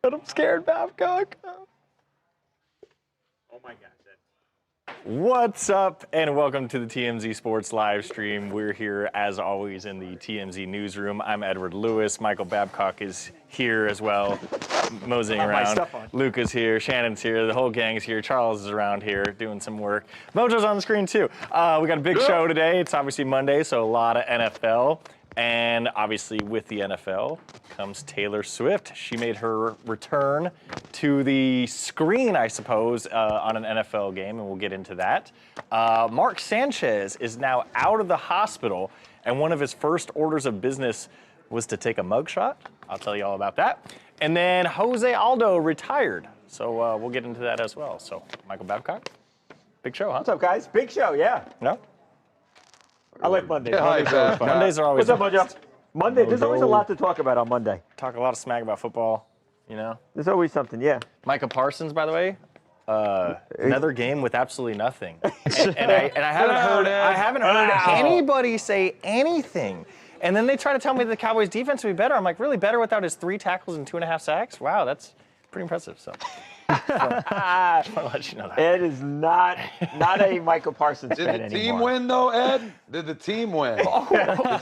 I'm scared, Babcock. Oh my gosh. What's up, and welcome to the TMZ Sports live stream. We're here, as always, in the TMZ Newsroom. I'm Edward Lewis. Michael Babcock is here as well, moseying around. Luke is here. Shannon's here. The whole gang's here. Charles is around here doing some work. Mojo's on the screen, too. We got a big show today. It's obviously Monday, so a lot of NFL. And obviously, with the NFL comes Taylor Swift. She made her return to the screen, I suppose, on an NFL game, and we'll get into that. Mark Sanchez is now out of the hospital, and one of his first orders of business was to take a mugshot. I'll tell you all about that. And then Jose Aldo retired, so we'll get into that as well. So, Michael Babcock, big show, huh? What's up, guys? Big show, yeah. No? I like Mondays. Yeah, Mondays are always. What's up, Mojo? Monday. There's always a lot to talk about on Monday. Talk a lot of smack about football, you know. There's always something, yeah. Micah Parsons, by the way, another game with absolutely nothing. and I haven't heard anybody say anything. And then they try to tell me the Cowboys' defense would be better. I'm like, really better without his 3 tackles and 2.5 sacks? Wow, that's pretty impressive. So. I just want to let you know that. Ed is not a Michael Parsons fan anymore. Did the team win though, Ed? Did the team win?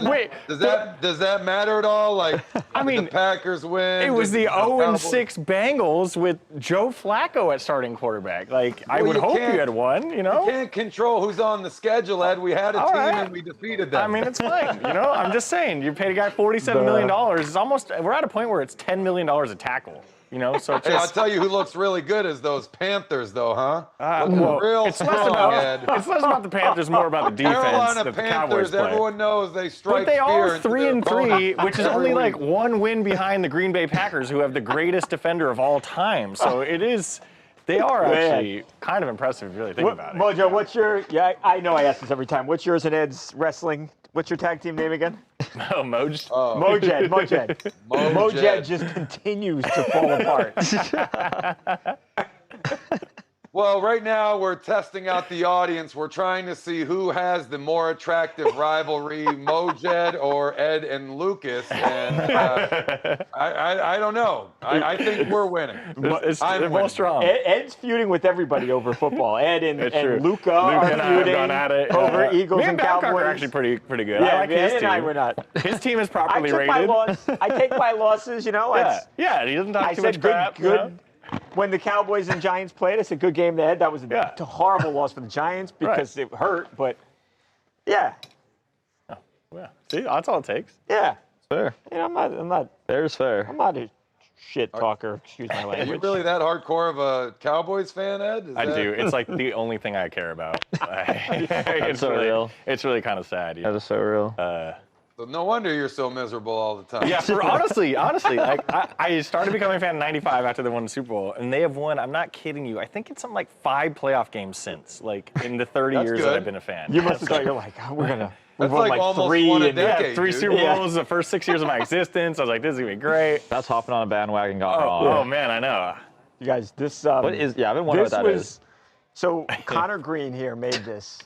Wait. Does that matter at all? Like, I mean, the Packers win. It was the 0-6 Bengals with Joe Flacco at starting quarterback. Like, I would hope you had won. You know. You can't control who's on the schedule, Ed. We had a team and we defeated them. I mean, it's fine. You know, I'm just saying. You paid a guy $47 million. It's almost. We're at a point where it's $10 million a tackle. You know, so hey, I'll tell you who looks really good is those Panthers, though, huh? Well, real strong, Ed. It's less about the Panthers, more about the defense. Carolina that the Panthers, Cowboys play. everyone knows they strike fear. But they are into 3-3, which is only like 1 win behind the Green Bay Packers, who have the greatest defender of all time. So it is. They are actually kind of impressive if you really think about it. Mojo, what's your? Yeah, I know I ask this every time. What's yours and Ed's wrestling? What's your tag team name again? Oh, Mojed. Mojed. Mojed just continues to fall apart. Well, right now we're testing out the audience. We're trying to see who has the more attractive rivalry, Mojed or Ed and Lucas. And I don't know. I think we're winning. They're both strong. Ed's feuding with everybody over football. Ed and Luca are and I have feuding gone at it. over Eagles and Babcock Cowboys. are actually pretty good. Yeah, I like his Ed team. and I were not. His team is properly I rated. I take my losses, you know. Yeah, he doesn't talk too much good, crap. Good. You know? When the Cowboys and Giants played, it's a good game to Ed. That was a horrible loss for the Giants because it hurt, but yeah. Oh, yeah. See, that's all it takes. Yeah. It's fair. You know, I'm not. Fair's fair. I'm not a shit talker. Excuse my language. Are you really that hardcore of a Cowboys fan, Ed? I do. It's like the only thing I care about. It's so real. It's really kind of sad. That is so real. So no wonder you're so miserable all the time. Yeah, honestly, like I started becoming a fan in '95 after they won the Super Bowl, and they have won. I'm not kidding you. I think it's something like 5 playoff games since, like in the 30 years that I've been a fan. You must have thought you're like, we're gonna. That's like almost 3 won a and decade. 3 Super Bowls the first 6 years of my existence. I was like, this is gonna be great. That's hopping on a bandwagon gone wrong. Oh man, I know. You guys, this. What is? Yeah, I've been wondering what that is. So Connor Green here made this.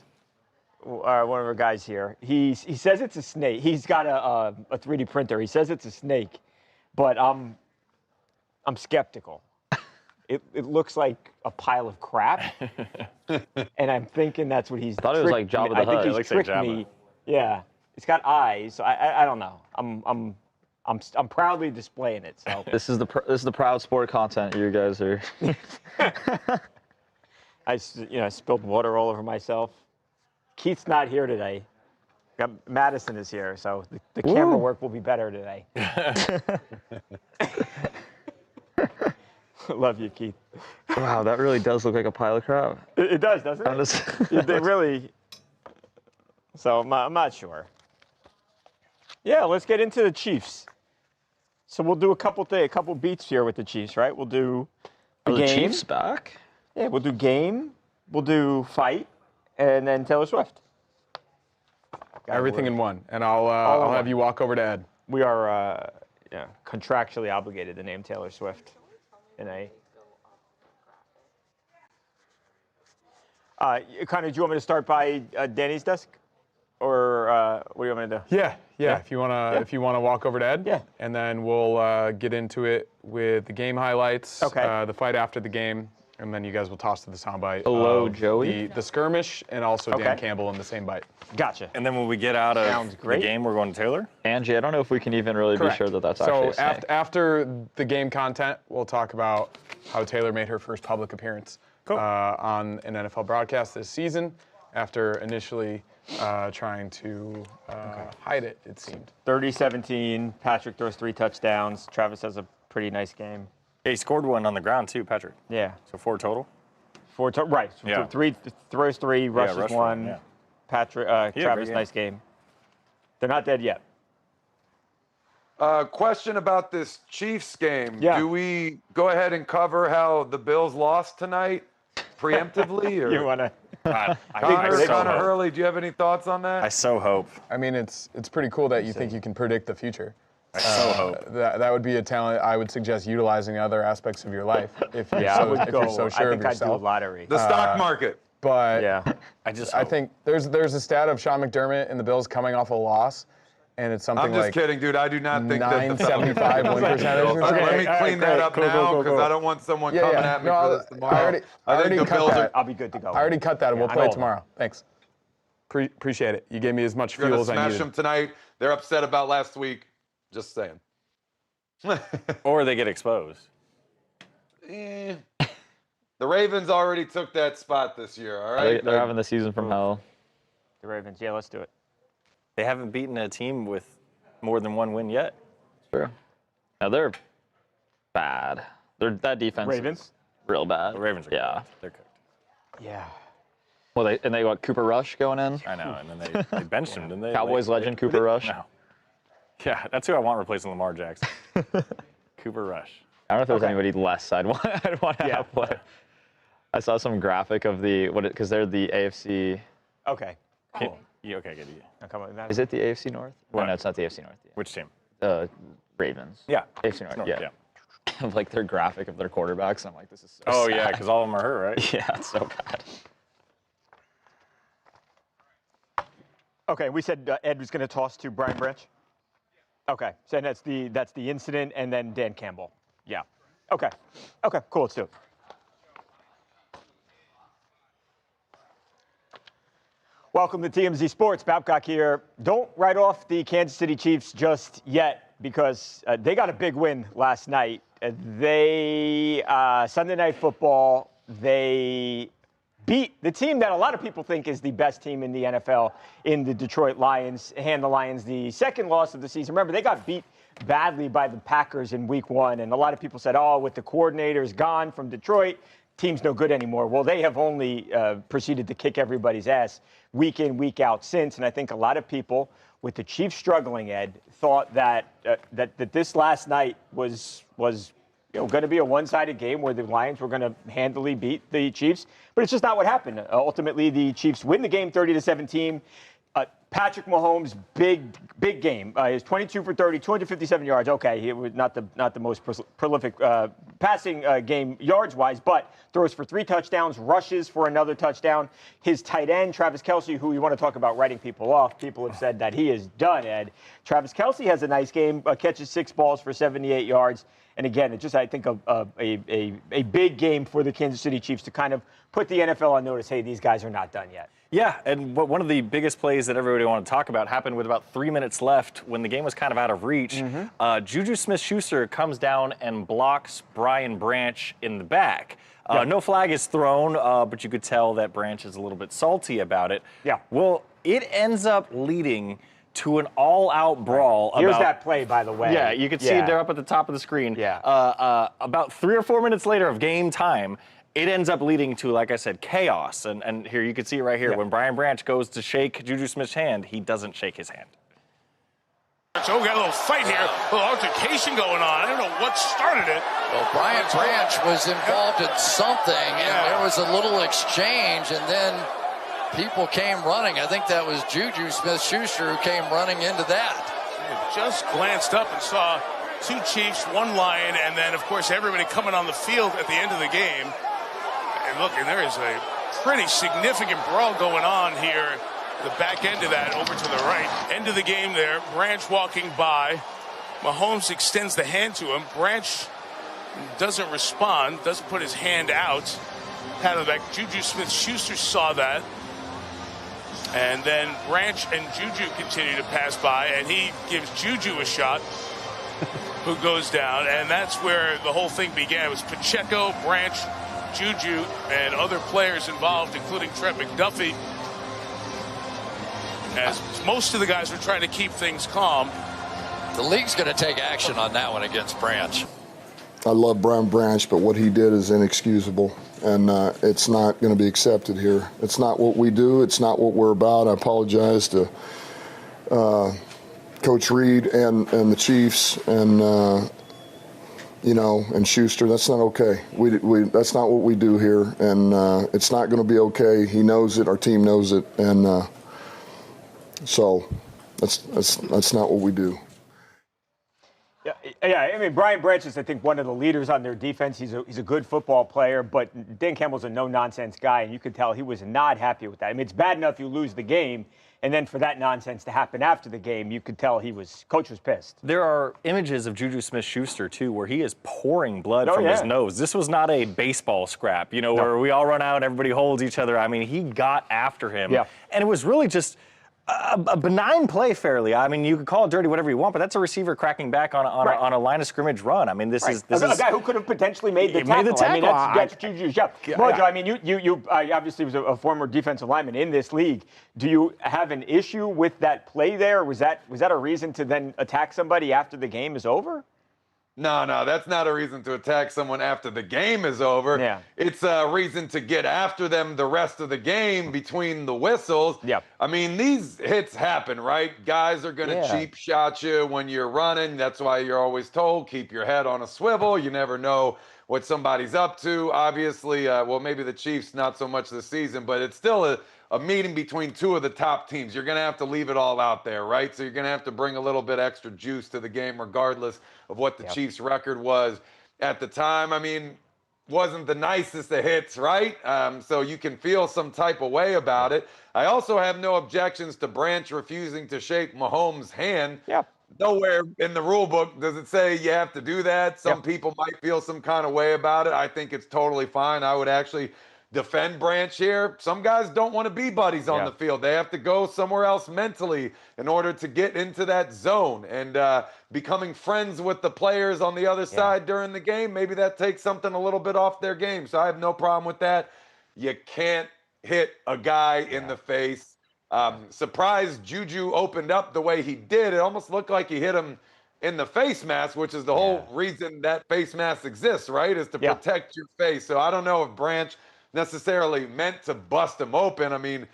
One of our guys here. He says it's a snake. He's got a 3D printer. He says it's a snake, but I'm skeptical. It looks like a pile of crap, and I'm thinking that's what he's. I thought it was like Jabba the Hutt. I think It he's looks like tricked Jabba. me. Yeah, it's got eyes. So I don't know. I'm proudly displaying it. So This is the proud sport content you guys are. I spilled water all over myself. Keith's not here today. Madison is here, so the camera work will be better today. Love you, Keith. Wow, that really does look like a pile of crap. It does, doesn't it? They really. So I'm not sure. Yeah, let's get into the Chiefs. So we'll do a couple beats here with the Chiefs, right? We'll do Are the game. Chiefs back? Yeah, we'll do game. We'll do fight, and then Taylor Swift. Everything in one, and I'll have you walk over to Ed. We are contractually obligated to name Taylor Swift in a. Connor, do you want me to start by Danny's desk? what do you want me to do? Yeah. If you wanna walk over to Ed. Yeah. And then we'll get into it with the game highlights. Okay. The fight after the game, and then you guys will toss to the soundbite. Hello, of Joey. The skirmish, and also Dan Okay. Campbell in the same bite. Gotcha. And then when we get out of Sounds the great. game, we're going to Taylor. Angie, I don't know if we can even really Correct. be sure that that's actually a So snake. after the game content, we'll talk about how Taylor made her first public appearance on an NFL broadcast this season, after initially trying to hide it, it seemed. 30-17. Patrick throws 3 touchdowns. Travis has a pretty nice game. He scored one on the ground too, Patrick. Yeah. So 4 total. 4 right. So Yeah. 3 throws 3, rushes rushed 1. yeah. Patrick, great Travis, game. nice game. They're not dead yet. Question about this Chiefs game. Yeah. Do we go ahead and cover how the Bills lost tonight preemptively? Or You wanna? I Connor, so Connor hope. Hurley, do you have any thoughts on that? I so hope. I mean, it's pretty cool that you think you can predict the future. I so hope. That would be a talent I would suggest utilizing in other aspects of your life if you're, Yeah, I would if go. you're so sure I think of I'd do a yourself. lottery. The stock market. But Yeah. I just. I Hope. think there's a stat of Sean McDermott and the Bills coming off a loss, and it's something I'm just like kidding, dude. I do not think that the Falcons 975 are win gonna percentage or Bills. something. Let me Okay, clean that great. up Cool, now cool, because cool. I don't want someone Yeah, coming yeah. at me No, for this tomorrow. I already think the cut Bills that. I'll be good to go. I already cut that, and we'll I play know it that. tomorrow. Thanks. Appreciate it. You gave me as much You're fuel gonna as I smash needed. them tonight. They're upset about last week. Just saying. Or they get exposed. Eh. The Ravens already took that spot this year. All right. They're having the season from hell. The Ravens. Yeah, let's do it. They haven't beaten a team with more than 1 win yet. Sure. Now they're bad. That defense Ravens? is real bad. The Ravens are Yeah. cooked. They're cooked. Yeah. Well, they got Cooper Rush going in. I know. And then they benched him, didn't they? Cowboys legend Cooper Rush. No. Yeah, that's who I want replacing Lamar Jackson. Cooper Rush. I don't know if there's Okay. anybody less I'd want to Yeah. have play. I saw some graphic of because they're the AFC. Okay. Cool. Yeah, okay, good. Yeah. Now come on, Is it the AFC North? What? No, it's not the AFC North. Which team? Ravens. Yeah. AFC North. Yeah. Of like their graphic of their quarterbacks. I'm like, this is so Oh, sad. yeah, because all of them are hurt, right? Yeah, it's so bad. Okay, we said Ed was going to toss to Brian Branch. Okay, so that's the incident, and then Dan Campbell. Yeah. Okay. Okay. Cool. Let's do it. Welcome to TMZ Sports. Babcock here. Don't write off the Kansas City Chiefs just yet because they got a big win last night. They Sunday Night Football. They beat the team that a lot of people think is the best team in the NFL in the Detroit Lions. Hand the Lions the second loss of the season. Remember, they got beat badly by the Packers in Week 1, and a lot of people said, "Oh, with the coordinators gone from Detroit, team's no good anymore." Well, they have only proceeded to kick everybody's ass week in, week out since, and I think a lot of people, with the Chiefs struggling, Ed, thought that that this last night was going to be a one-sided game where the Lions were going to handily beat the Chiefs, but it's just not what happened. Ultimately, the Chiefs win the game 30-17. Patrick Mahomes, big game. He was 22 for 30, 257 yards. Okay, he was not the most prolific passing game yards-wise, but throws for 3 touchdowns, rushes for another touchdown. His tight end, Travis Kelce, who you want to talk about writing people off, people have said that he is done, Ed. Travis Kelce has a nice game, catches 6 balls for 78 yards. And again, it's just, I think, a big game for the Kansas City Chiefs to kind of put the NFL on notice, hey, these guys are not done yet. Yeah, and one of the biggest plays that everybody wanted to talk about happened with about 3 minutes left when the game was kind of out of reach. Juju Smith-Schuster comes down and blocks Brian Branch in the back. No flag is thrown, but you could tell that Branch is a little bit salty about it. Yeah. Well, it ends up leading to an all-out brawl. Here's that play, by the way. Yeah, you can see it there up at the top of the screen. Yeah. About 3 or 4 minutes later of game time, it ends up leading to, like I said, chaos. And here, you can see it right here. Yeah. When Brian Branch goes to shake Juju Smith's hand, he doesn't shake his hand. So we got a little fight here, a little altercation going on. I don't know what started it. Well, Brian Branch was involved in something, and there was a little exchange, and then people came running. I think that was Juju Smith-Schuster who came running into that. Just glanced up and saw 2 Chiefs, 1 Lion, and then, of course, everybody coming on the field at the end of the game. And look, and there is a pretty significant brawl going on here the back end of that over to the right. End of the game there. Branch walking by. Mahomes extends the hand to him. Branch doesn't respond, doesn't put his hand out. Pat on the back. Juju Smith-Schuster saw that. And then Branch and Juju continue to pass by, and he gives Juju a shot, who goes down. And that's where the whole thing began. It was Pacheco, Branch, Juju, and other players involved, including Trent McDuffie, as most of the guys were trying to keep things calm. The league's going to take action on that one against Branch. I love Brian Branch, but what he did is inexcusable, and it's not going to be accepted here. It's not what we do. It's not what we're about. I apologize to Coach Reed and the Chiefs and and Schuster. That's not okay. That's not what we do here, and it's not going to be okay. He knows it. Our team knows it, and so that's not what we do. Yeah. I mean, Brian Branch is, I think, one of the leaders on their defense. He's a good football player, but Dan Campbell's a no-nonsense guy, and you could tell he was not happy with that. I mean, it's bad enough you lose the game, and then for that nonsense to happen after the game, you could tell Coach was pissed. There are images of Juju Smith-Schuster, too, where he is pouring blood from his nose. This was not a baseball scrap, where we all run out, everybody holds each other. I mean, he got after him. Yeah. And it was really just a benign play, fairly. I mean, you could call it dirty, whatever you want, but that's a receiver cracking back on a line of scrimmage run. I mean, this is a guy who could have potentially made the tackle. I mean, that's Juju's job. Mojo, I mean, you obviously was a former defensive lineman in this league. Do you have an issue with that play there? Was that a reason to then attack somebody after the game is over? No, that's not a reason to attack someone after the game is over. Yeah. It's a reason to get after them the rest of the game between the whistles. Yeah. I mean, these hits happen, right? Guys are going to cheap shot you when you're running. That's why you're always told, keep your head on a swivel. You never know what somebody's up to. Obviously, maybe the Chiefs not so much this season, but it's still a meeting between two of the top teams. You're going to have to leave it all out there, right? So you're going to have to bring a little bit extra juice to the game regardless of what the Chiefs' record was at the time. I mean, wasn't the nicest of hits, right? So you can feel some type of way about it. I also have no objections to Branch refusing to shake Mahomes' hand. Yeah. Nowhere in the rule book does it say you have to do that. Some people might feel some kind of way about it. I think it's totally fine. I would actually defend Branch here. Some guys don't want to be buddies on the field. They have to go somewhere else mentally in order to get into that zone. And becoming friends with the players on the other side during the game, maybe that takes something a little bit off their game. So I have no problem with that. You can't hit a guy in the face. Surprised Juju opened up the way he did. It almost looked like he hit him in the face mask, which is the whole reason that face mask exists, right? Is to protect your face. So I don't know if Branch necessarily meant to bust him open. I mean,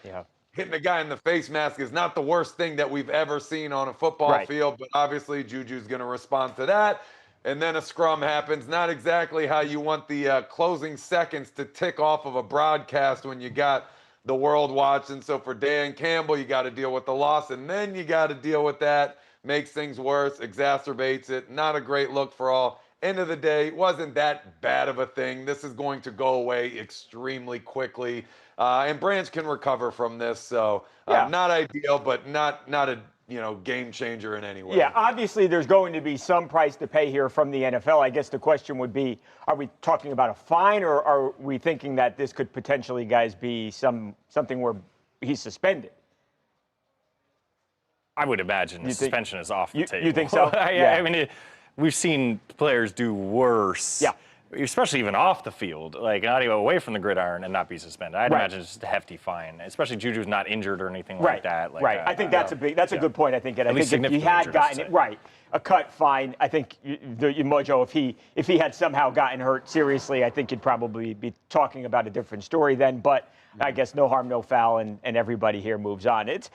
hitting a guy in the face mask is not the worst thing that we've ever seen on a football field, but obviously Juju's going to respond to that. And then a scrum happens. Not exactly how you want the closing seconds to tick off of a broadcast when you got the world watching. So for Dan Campbell, you got to deal with the loss, and then you got to deal with that. Makes things worse, exacerbates it. Not a great look for all. End of the day, wasn't that bad of a thing. This is going to go away extremely quickly, and Branch can recover from this. So not ideal, but not a game changer in any way. Yeah, obviously there's going to be some price to pay here from the NFL. I guess the question would be, are we talking about a fine, or are we thinking that this could potentially, guys, be something where he's suspended? I would imagine suspension is off the table. You think so? I mean, we've seen players do worse. Yeah. Especially even off the field, like not even away from the gridiron and not be suspended. I'd imagine it's just a hefty fine, especially Juju's not injured or anything like that. I think that's a good point. I think if he had gotten it a cut, fine. I think Mojo, if he had somehow gotten hurt seriously, I think you'd probably be talking about a different story then. But I guess no harm, no foul, and everybody here moves on. It's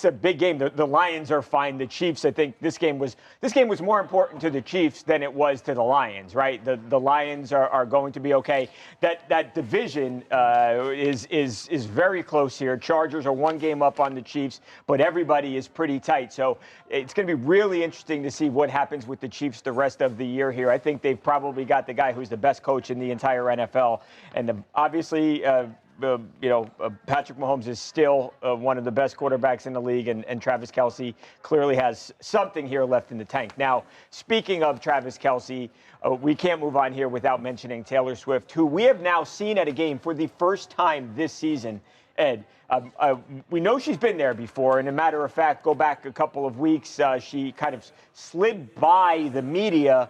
a big game. The Lions are fine. The Chiefs, I think this game was more important to the Chiefs than it was to the Lions, right? The Lions are going to be okay. That division is very close here. Chargers are one game up on the Chiefs, but everybody is pretty tight. So it's going to be really interesting to see what happens with the Chiefs the rest of the year here. I think they've probably got the guy who's the best coach in the entire NFL, and obviously Patrick Mahomes is still one of the best quarterbacks in the league, and Travis Kelce clearly has something here left in the tank. Now, speaking of Travis Kelce, we can't move on here without mentioning Taylor Swift, who we have now seen at a game for the first time this season. Ed, we know she's been there before, and a matter of fact, go back a couple of weeks, she kind of slid by the media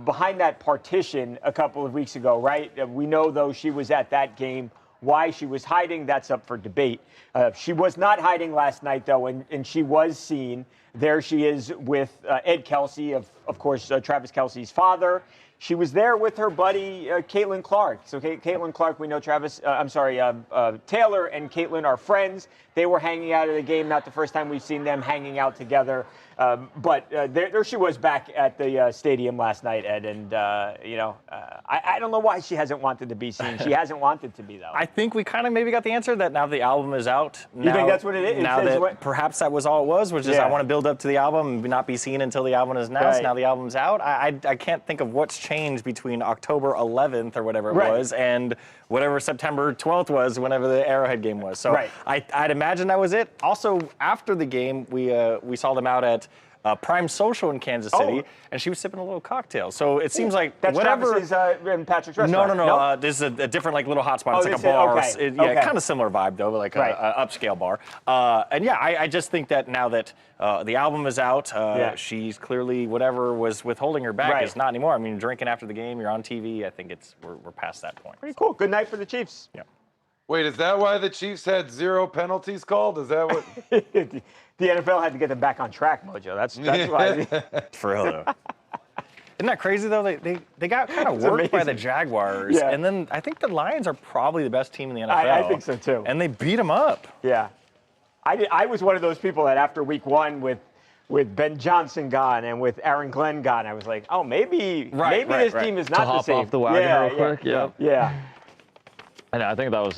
behind that partition a couple of weeks ago, right? We know, though, she was at that game. Why she was hiding, that's up for debate. She was not hiding last night, though, and she was seen. There she is with Ed Kelce, of course, Travis Kelce's father. She was there with her buddy, Caitlin Clark. So Caitlin Clark, we know Taylor and Caitlin are friends. They were hanging out at a game, not the first time we've seen them hanging out together. But there she was back at the stadium last night, Ed. And, I don't know why she hasn't wanted to be seen. She hasn't wanted to be, though. I think we kind of maybe got the answer that now the album is out. You think that's what it is? Now that perhaps that was all it was just I want to build up to the album and not be seen until the album is announced. Right. Now the album's out. I can't think of what's changed between October 11th or whatever it was and whatever September 12th was, whenever the Arrowhead game was. So I'd imagine that was it. Also, after the game, we saw them out at Prime Social in Kansas City, and she was sipping a little cocktail. So it seems like that's whatever. Travis's in Patrick's restaurant. No. This is a different little hot spot. It's like a bar. Kind of similar vibe though, but like a upscale bar. I just think that now that the album is out, she's clearly whatever was withholding her back is not anymore. I mean, drinking after the game, you're on TV. I think we're past that point. Pretty cool. Good night for the Chiefs. Yeah. Wait, is that why the Chiefs had 0 penalties called? Is that what? The NFL had to get them back on track, Mojo. That's why. For real, though. Isn't that crazy, though? They got kind of worked by the Jaguars. Yeah. And then I think the Lions are probably the best team in the NFL. I think so, too. And they beat them up. Yeah. I was one of those people that after week one with Ben Johnson gone and with Aaron Glenn gone, I was like, oh, maybe this team is not the same. Off the wagon real quick. Yeah. I think that was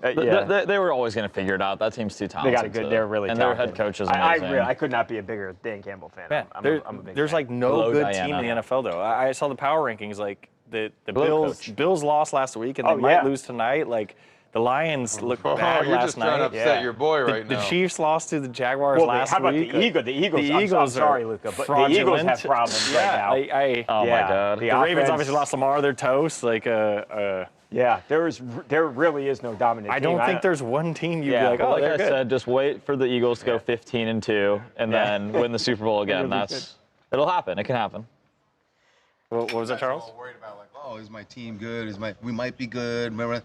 they were always going to figure it out. That team's too talented. They got a good. They're really and talented. their head coach is amazing. I could not be a bigger Dan Campbell fan. Man, I'm a big there's fan. like no good team in the NFL though. I saw the power rankings. Like the Bills lost last week and they might lose tonight. Like the Lions looked bad last night. You're just trying to upset your boy right now. The Chiefs lost to the Jaguars last week. How about the Eagles? The Eagles. I'm sorry, Luca, but the Eagles have problems right now. Oh my God. The Ravens obviously lost Lamar. They're toast. Yeah, there really is no dominant team. I don't think there's one team you'd be like, like I good. said, just wait for the Eagles to go 15-2 and then win the Super Bowl again. It'll happen. It can happen. What was that, Charles? All worried about is my team good? We might be good. Remember,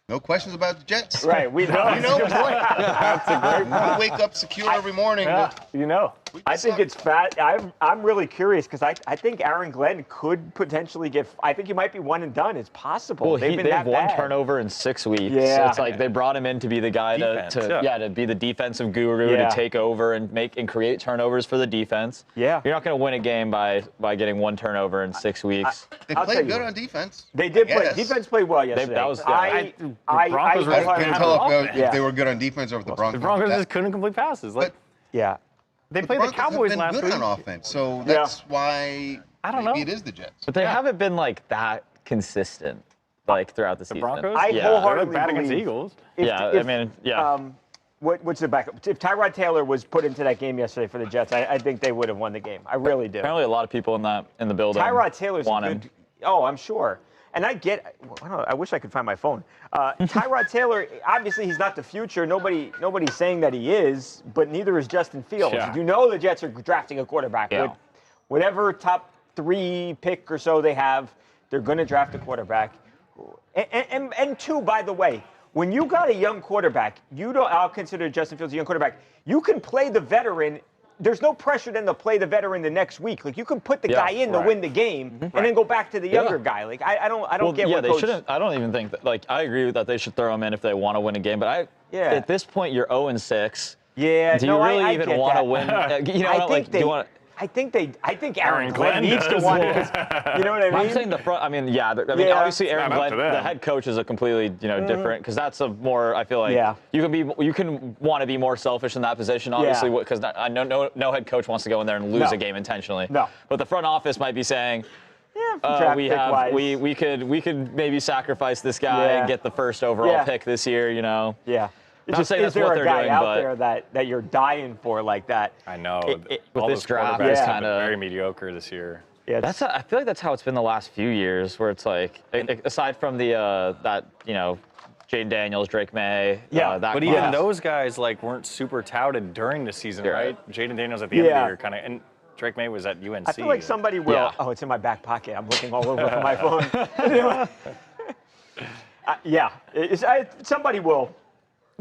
no questions about the Jets. Right, we know. That's a great point. We wake up secure every morning. I think it's fat. I'm really curious because I think Aaron Glenn could potentially I think he might be one and done. It's possible. Well, they have one turnover in 6 weeks. Yeah. It's like they brought him in to be the guy to be the defensive guru, to take over and create turnovers for the defense. Yeah. You're not going to win a game by getting one turnover in 6 weeks. They played good on defense. They did play. Defense played well yesterday. I can't tell if they were good on defense or if the Broncos. The Broncos just couldn't complete passes. They played the Cowboys last week. Good on offense, so that's why maybe it is the Jets. But they haven't been like that consistent throughout the season. The Broncos? I wholeheartedly bad against the believe Eagles. What's the backup? If Tyrod Taylor was put into that game yesterday for the Jets, I think they would have won the game. I really do. Apparently, a lot of people in the building. Tyrod Taylor's want a good. him. Oh, I'm sure. And I wish I could find my phone. Tyrod Taylor, obviously he's not the future. Nobody's saying that he is, but neither is Justin Fields. Yeah. You know the Jets are drafting a quarterback. Yeah. With whatever top 3 pick or so they have, they're going to draft a quarterback. And two, by the way, when you got a young quarterback, I'll consider Justin Fields a young quarterback. You can play the veteran. There's no pressure then to play the veteran the next week. Like you can put the guy in to win the game and then go back to the younger guy. Like I don't get what they coach. shouldn't. I don't even think that. I agree with that they should throw him in if they want to win a game. But at this point you're 0-6. Yeah. Do you really even want to win? I think Aaron Glenn needs to want it. You know what I mean? I'm saying the front. Obviously Aaron Glenn, the head coach, is a completely different because that's a more. I feel like you can want to be more selfish in that position, obviously, because I know no head coach wants to go in there and lose a game intentionally. No. But the front office might be saying, we could maybe sacrifice this guy and get the first overall pick this year. You know. Yeah. Not saying that's what they're doing, out there that you're dying for like that? I know. With this draft, is kind of very mediocre this year. Yeah, I feel like that's how it's been the last few years, where it's like, aside from the Jaden Daniels, Drake May, but even those guys weren't super touted during the season, right? Jaden Daniels at the end of the year, kind of, and Drake May was at UNC. I feel like somebody will. Yeah. Oh, it's in my back pocket. I'm looking all over for my phone. Somebody will.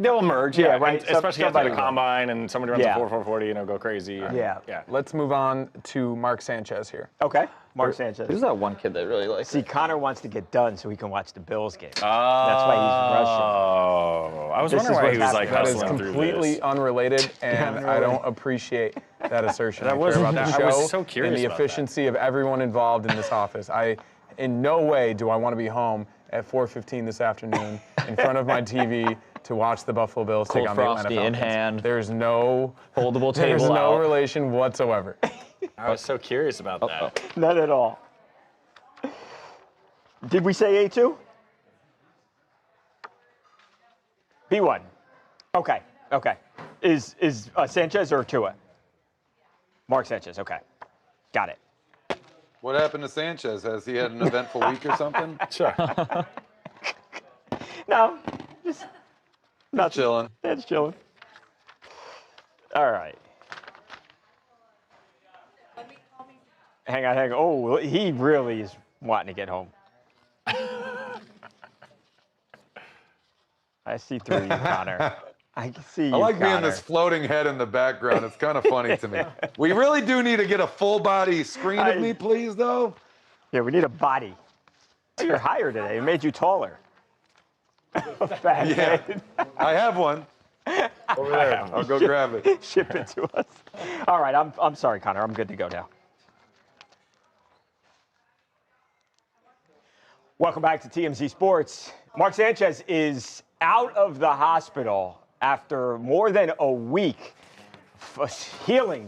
They'll emerge, right. Especially after the combine and somebody runs a 4.40, go crazy. Yeah. Let's move on to Mark Sanchez here. Okay. Mark Sanchez. Who's that one kid that really likes? See, Connor wants to get done so he can watch the Bills game. Oh. That's why he's rushing. Oh. I was wondering why he was that is completely unrelated, and I don't appreciate that assertion. I was so curious and the efficiency of everyone involved in this office. In no way do I want to be home at 4:15 this afternoon in front of my TV to watch the Buffalo Bills take on the Atlanta Falcons. In hand. There's no foldable table. There's no relation whatsoever. I was so curious about that. Not at all. Did we say A2? B1. Okay. Is Sanchez or Tua? Mark Sanchez. Okay. Got it. What happened to Sanchez? Has he had an eventful week or something? Sure. No, just not chilling. That's chilling. All right. Hang on. Oh, he really is wanting to get home. I see through you, Connor. I can see you, I like Connor. being this floating head in the background. It's kind of funny to me. We really do need to get a full body screen of me, please, though. Yeah, we need a body. Oh, you're higher today. It made you taller. Fat head. I have one. Over there. I'll go grab it. Ship it to us. All right, I'm sorry, Connor. I'm good to go now. Welcome back to TMZ Sports. Mark Sanchez is out of the hospital after more than a week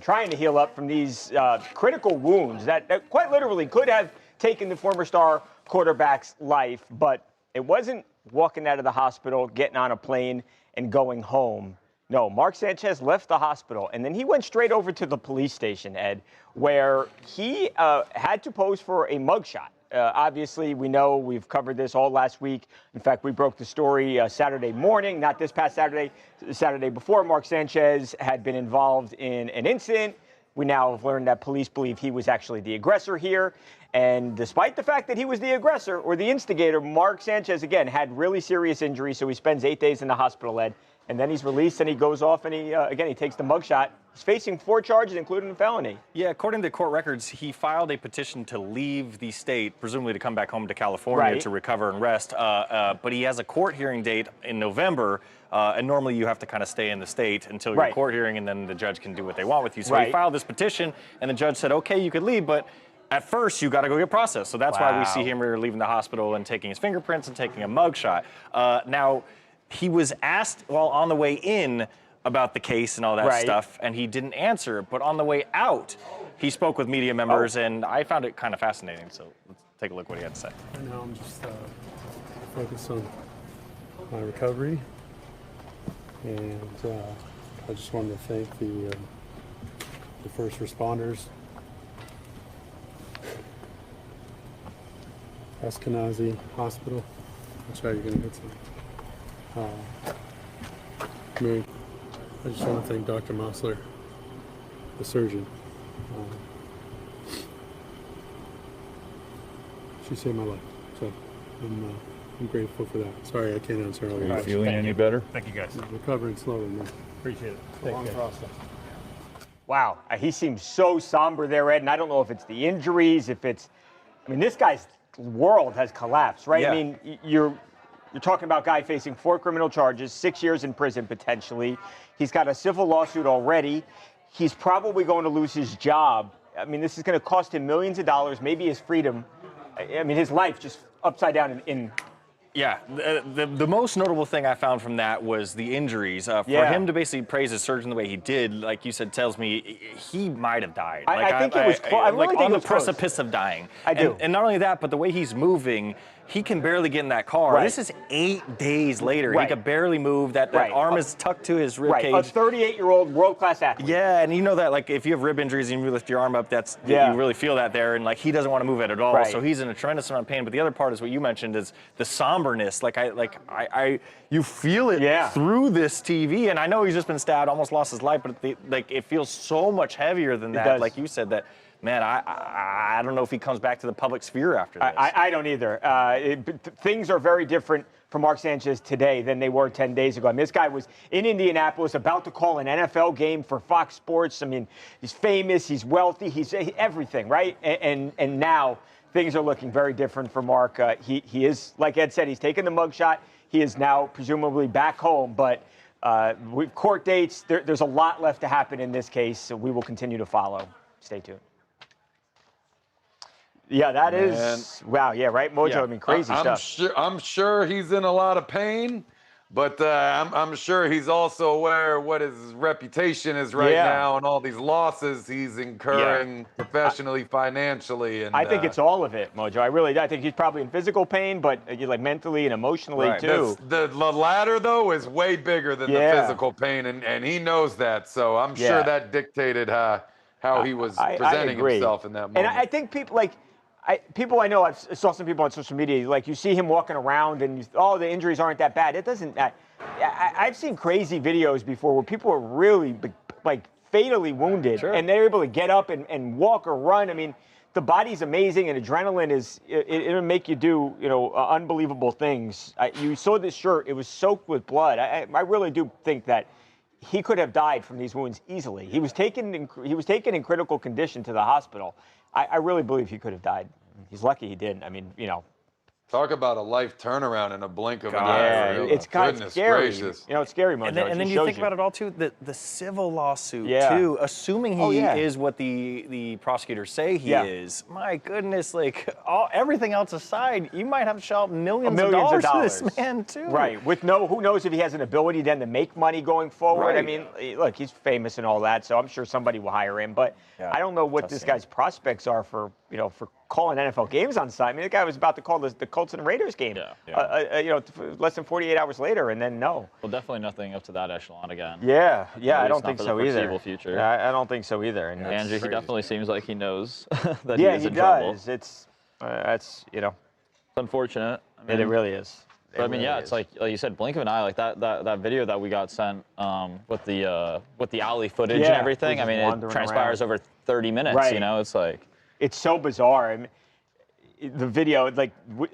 trying to heal up from these critical wounds that quite literally could have taken the former star quarterback's life, but it wasn't walking out of the hospital, getting on a plane, and going home. No, Mark Sanchez left the hospital, and then he went straight over to the police station, Ed, where he had to pose for a mugshot. Obviously, we know we've covered this all last week. In fact, we broke the story Saturday morning, not this past Saturday, the Saturday before. Mark Sanchez had been involved in an incident. We now have learned that police believe he was actually the aggressor here. And despite the fact that he was the aggressor or the instigator, Mark Sanchez, again, had really serious injuries. So he spends 8 days in the hospital, Ed. And then he's released and he goes off and he takes the mugshot. He's facing 4 charges, including a felony. Yeah, according to court records, he filed a petition to leave the state, presumably to come back home to California to recover and rest. But he has a court hearing date in November. And normally you have to kind of stay in the state until your court hearing, and then the judge can do what they want with you. So he filed this petition, and the judge said, okay, you could leave, but at first you got to go get processed. So that's why we see him leaving the hospital and taking his fingerprints and taking a mugshot. Now, he was asked while on the way in about the case and all that stuff, and he didn't answer. But on the way out, he spoke with media members, and I found it kind of fascinating. So let's take a look what he had to say. Right now I'm just focused on my recovery, and I just wanted to thank the first responders, Eskenazi Hospital. That's right, you're going to hit some. I just want to thank Dr. Mossler, the surgeon. She saved my life, so I'm grateful for that. Sorry, I can't answer all your questions. Are you feeling any better? Thank you, guys. I'm recovering slowly, man. Appreciate it. Long process. Wow, he seems so somber there, Ed, and I don't know if it's the injuries, this guy's world has collapsed, right? Yeah. I mean, you're talking about a guy facing 4 criminal charges, 6 years in prison potentially. He's got a civil lawsuit already. He's probably going to lose his job. I mean, this is going to cost him millions of dollars, maybe his freedom. I mean, his life just upside down in Yeah, the most notable thing I found from that was the injuries. For him to basically praise his surgeon the way he did, like you said, tells me he might have died. I think it was close. I really think on it the was close. precipice of dying. I do. And not only that, but the way he's moving, he can barely get in that car. Right. This is 8 days later. Right. He could barely move. That arm is tucked to his rib cage. A 38-year-old world-class athlete. Yeah, and you know that, like, if you have rib injuries and you lift your arm up, you really feel that there, and like he doesn't want to move it at all. Right. So he's in a tremendous amount of pain. But the other part is what you mentioned is the somberness. You feel it through this TV, and I know he's just been stabbed, almost lost his life, but it feels so much heavier than that. Like you said, that. Man, I don't know if he comes back to the public sphere after this. I don't either. Things are very different for Mark Sanchez today than they were 10 days ago. I mean, this guy was in Indianapolis about to call an NFL game for Fox Sports. I mean, he's famous, he's wealthy, he's everything, right? And now things are looking very different for Mark. He is, like Ed said, he's taken the mugshot. He is now presumably back home, but with court dates, there's a lot left to happen in this case, so we will continue to follow. Stay tuned. Yeah, that is wow. Yeah, right, Mojo. Yeah. I mean, crazy stuff. I'm sure he's in a lot of pain, but I'm sure he's also aware of what his reputation is right now and all these losses he's incurring professionally, financially. And I think it's all of it, Mojo. I think he's probably in physical pain, but like mentally and emotionally too. The latter though is way bigger than the physical pain, and he knows that. So I'm sure that dictated how he was presenting himself in that moment. And I think people I know, I saw some people on social media, like you see him walking around and the injuries aren't that bad. It doesn't. I've seen crazy videos before where people are really like fatally wounded and they're able to get up and walk or run. I mean, the body's amazing and adrenaline it'll make you do unbelievable things. You saw this shirt; it was soaked with blood. I really do think that he could have died from these wounds easily. He was taken in critical condition to the hospital. I really believe he could have died. He's lucky he didn't. I mean, Talk about a life turnaround in a blink of an eye. Yeah, it's kind of scary. Gracious. It's scary, Mojo. And then you think about it all, too, the civil lawsuit, too, assuming he is what the prosecutors say he is. My goodness, everything else aside, you might have to shell out millions of dollars to this man, too. Right, with who knows if he has an ability then to make money going forward. Right. I mean, look, he's famous and all that, so I'm sure somebody will hire him, but I don't know what this guy's prospects are for calling NFL games on site. I mean, the guy was about to call the Colts and Raiders game, less than 48 hours later, and then no. Well, definitely nothing up to that echelon again. Yeah, I don't think so either. Future. I don't think so either. And Andrew, he definitely seems like he knows that he is in trouble. Yeah, he does. It's It's unfortunate. I mean, it really is. But I mean, it's like you said, blink of an eye, like that video that we got sent with the alley footage and everything. I mean, it transpires over 30 minutes. Right. It's like. It's so bizarre. I mean, the video,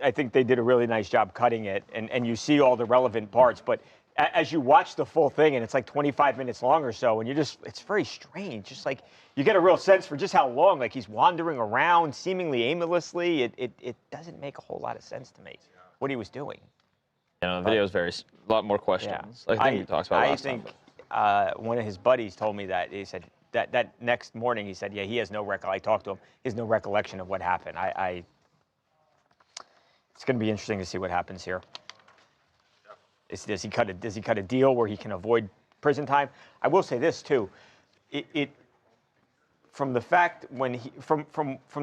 I think they did a really nice job cutting it, and you see all the relevant parts. But as you watch the full thing, and it's like 25 minutes long or so, and it's very strange. Just like you get a real sense for just how long, like he's wandering around seemingly aimlessly. It doesn't make a whole lot of sense to me what he was doing. The video is a lot more questions. Yeah. I think we talked about last time. One of his buddies told me that. He said, that next morning, he said, he has no recollection. I talked to him. He has no recollection of what happened. It's going to be interesting to see what happens here. Does he cut a deal where he can avoid prison time? I will say this too. From the fact from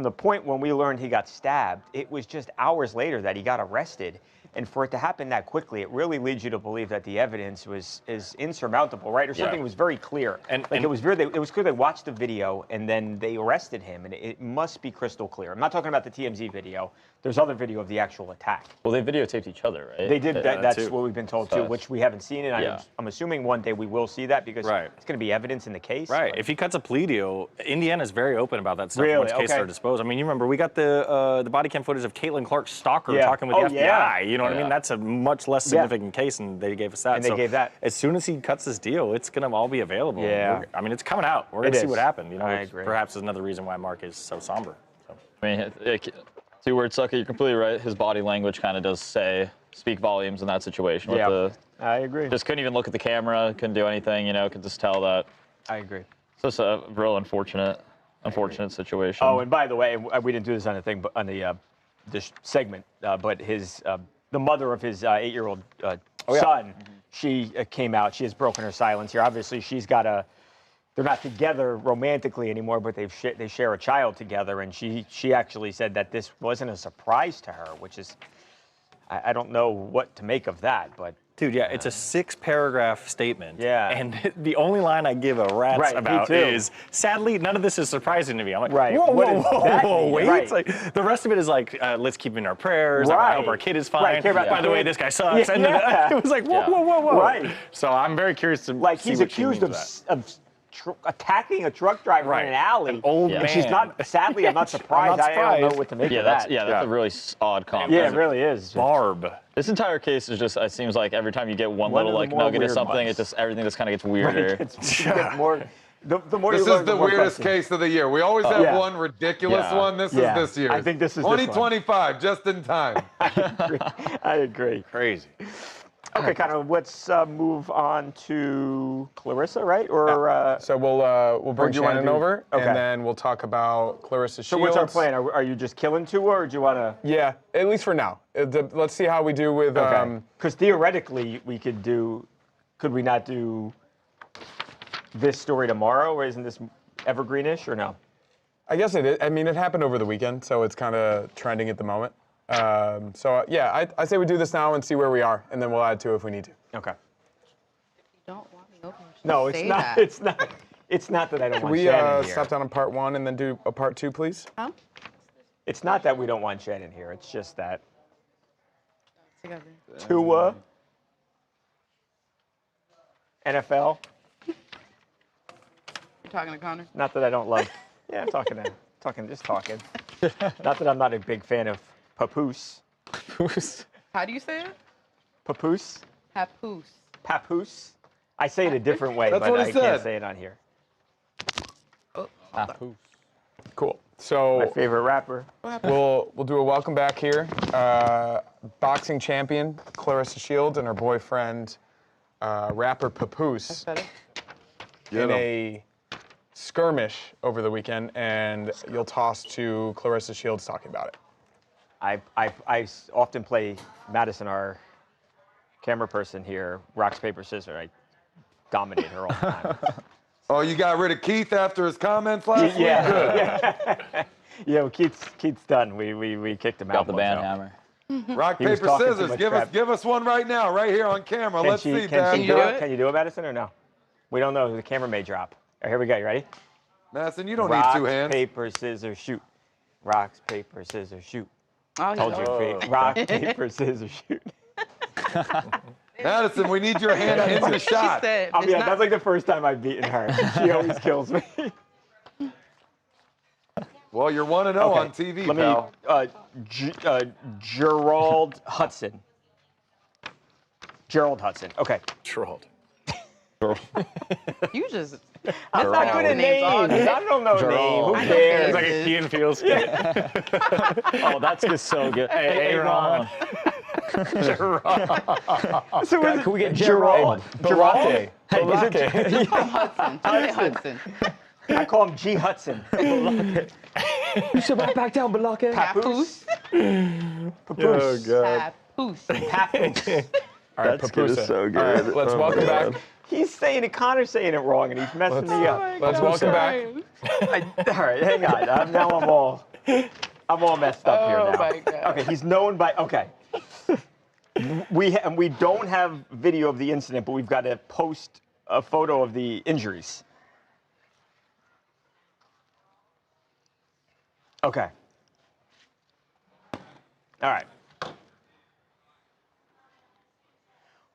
the point when we learned he got stabbed, it was just hours later that he got arrested. And for it to happen that quickly, it really leads you to believe that the evidence is insurmountable, right? Or something was very clear. And it was clear they watched the video and then they arrested him, and it must be crystal clear. I'm not talking about the TMZ video. There's other video of the actual attack. Well, they videotaped each other, right? They did. That's what we've been told too, which we haven't seen. And I'm assuming one day we will see that because it's going to be evidence in the case. Right. If he cuts a plea deal, Indiana's very open about that stuff. Really? Once cases are disposed. I mean, you remember we got the body cam footage of Caitlin Clark's stalker talking with the FBI. Yeah. You know what I mean? That's a much less significant case, and they gave us that. And they gave that. As soon as he cuts this deal, it's going to all be available. Yeah. I mean, it's coming out. We're going to see what happened. I agree. Perhaps is another reason why Mark is so somber. So. I mean, two words, Sucker, you're completely right. His body language kind of does speak volumes in that situation. I agree. Just couldn't even look at the camera, couldn't do anything, could just tell that. I agree. So it's a real unfortunate situation. Oh, and by the way, we didn't do this on the thing, but on the this segment, but his the mother of his 8-year-old son, she came out. She has broken her silence here. Obviously, she's got they're not together romantically anymore, but they share a child together. And she actually said that this wasn't a surprise to her, which is, I don't know what to make of that, but. Dude, yeah, it's a 6-paragraph statement. Yeah. And the only line I give a rat's about is, sadly, none of this is surprising to me. I'm like, whoa, wait. Right. It's like, the rest of it is like, let's keep in our prayers. Right. I hope our kid is fine. Right. By the way, this guy sucks. Yeah. And then it was like, whoa. Right. So I'm very curious to like see he's what she accused means of attacking a truck driver in an alley. An old man. And she's not, sadly, I'm not surprised. I don't know what to make of that. That's a really odd comment. Yeah, it really is. Barb. This entire case is just, it seems like every time you get one little like nugget or something, everything just kind of gets weirder. Right. The more this you learn, is the weirdest case of the year. We always have one ridiculous one. This is this year. I think this is 2025, just in time. I agree. Crazy. Okay, Connor, let's move on to Clarissa, right? Or so we'll bring Shannon over, okay. and then we'll talk about Clarissa Shields. So what's our plan? Are you just killing Tua, or do you want to? Yeah, at least for now. Let's see how we do with. Because theoretically, could we not do this story tomorrow, or isn't this evergreenish, or no? I guess it is. I mean, it happened over the weekend, so it's kind of trending at the moment. I say we do this now and see where we are, and then we'll add to if we need to. Okay. If you don't want me over, no, it's not. That. It's not. It's not that I don't want Can Shannon we here. stop down on part 1 and then do a part 2, please? Huh? It's not that we don't want Shannon here. It's just that Together. Tua, NFL. You're talking to Connor? Not that I don't love. Yeah, I'm talking. Just talking. Not that I'm not a big fan of Papoose. Papoose. How do you say it? Papoose. Papoose. Papoose. I say it a different way, That's but what I he can't said. say it on here. Oh, Papoose. Cool. So My favorite rapper. we'll do a welcome back here. Boxing champion Clarissa Shields and her boyfriend, rapper Papoose, in a skirmish over the weekend, and you'll toss to Clarissa Shields talking about it. I often play Madison, our camera person here, rocks, paper, scissors. I dominate her all the time. Oh, you got rid of Keith after his comments last week? Good. Yeah, well, Keith's done. We kicked him out. Got the band hammer. Rock, He was paper, talking too scissors. much Give us one right now, right here on camera. Let's see, Can Dad. you do it? Can you do it, Madison, or no? We don't know. The camera may drop. All right, here we go. You ready? Madison, you don't Rocks, need 2 hands. paper, scissors, shoot. Rocks, paper, scissors, shoot. Oh, Told you. Rock, paper, scissors, shoot. Madison, we need your hand in the shot. She said, That's like the first time I've beaten her. She always kills me. Well, you're 1-0 on TV, pal. Gerald Hudson. Gerald Hudson. Okay. Gerald. You just. I'm not good at names. I don't know name. Who I know cares? It's like a Key and Peele skit. Oh, that's just so good. Hey, Ron. So Can we get Gerald? Balake. Hey, is it Just call him Hudson. Just say Hudson. I call him G. Hudson. You should back down, Balake. Papoose. Oh, God. Papoose. Papoose. All right, Papoose. so good. All right, let's welcome back. He's saying it, Connor's saying it wrong, and he's messing me up. Let's welcome back. All right, hang on. Now I'm all messed up here now. Oh, my God. Okay, he's known by. Okay. We don't have video of the incident, but we've got to post a photo of the injuries. Okay. All right.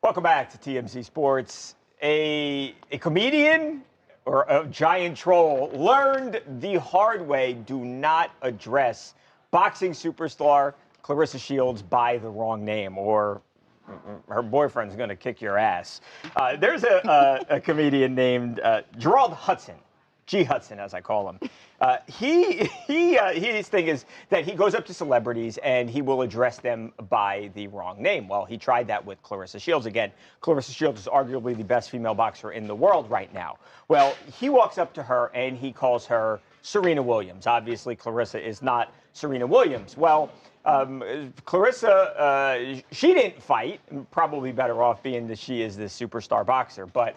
Welcome back to TMZ Sports. A comedian or a giant troll learned the hard way: do not address boxing superstar Clarissa Shields by the wrong name, or her boyfriend's going to kick your ass. There's a comedian named Gerald Hudson. G. Hudson, as I call him. His thing is that he goes up to celebrities and he will address them by the wrong name. Well, he tried that with Clarissa Shields. Again, Clarissa Shields is arguably the best female boxer in the world right now. Well, he walks up to her and he calls her Serena Williams. Obviously, Clarissa is not Serena Williams. Well, Clarissa, she didn't fight. Probably better off being that she is this superstar boxer, but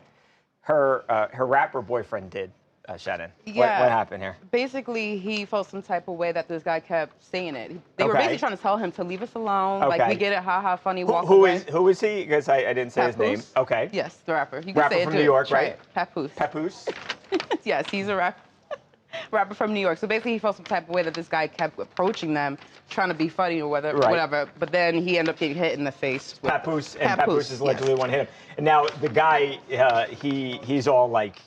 her rapper boyfriend did. Shannon, yeah. What happened here? Basically, he felt some type of way that this guy kept saying it. They were basically trying to tell him to leave us alone. Like, we get it, ha, funny, walk away. Who is he? Because I didn't say his name. Okay. Yes, the rapper. You can rapper say it from New York, right? Papoose. Papoose? Yes, he's a rapper from New York. So basically, he felt some type of way that this guy kept approaching them, trying to be funny or whatever. But then he ended up getting hit in the face. Papoose, and Papoose is allegedly the one hit him. And now the guy, he's all like,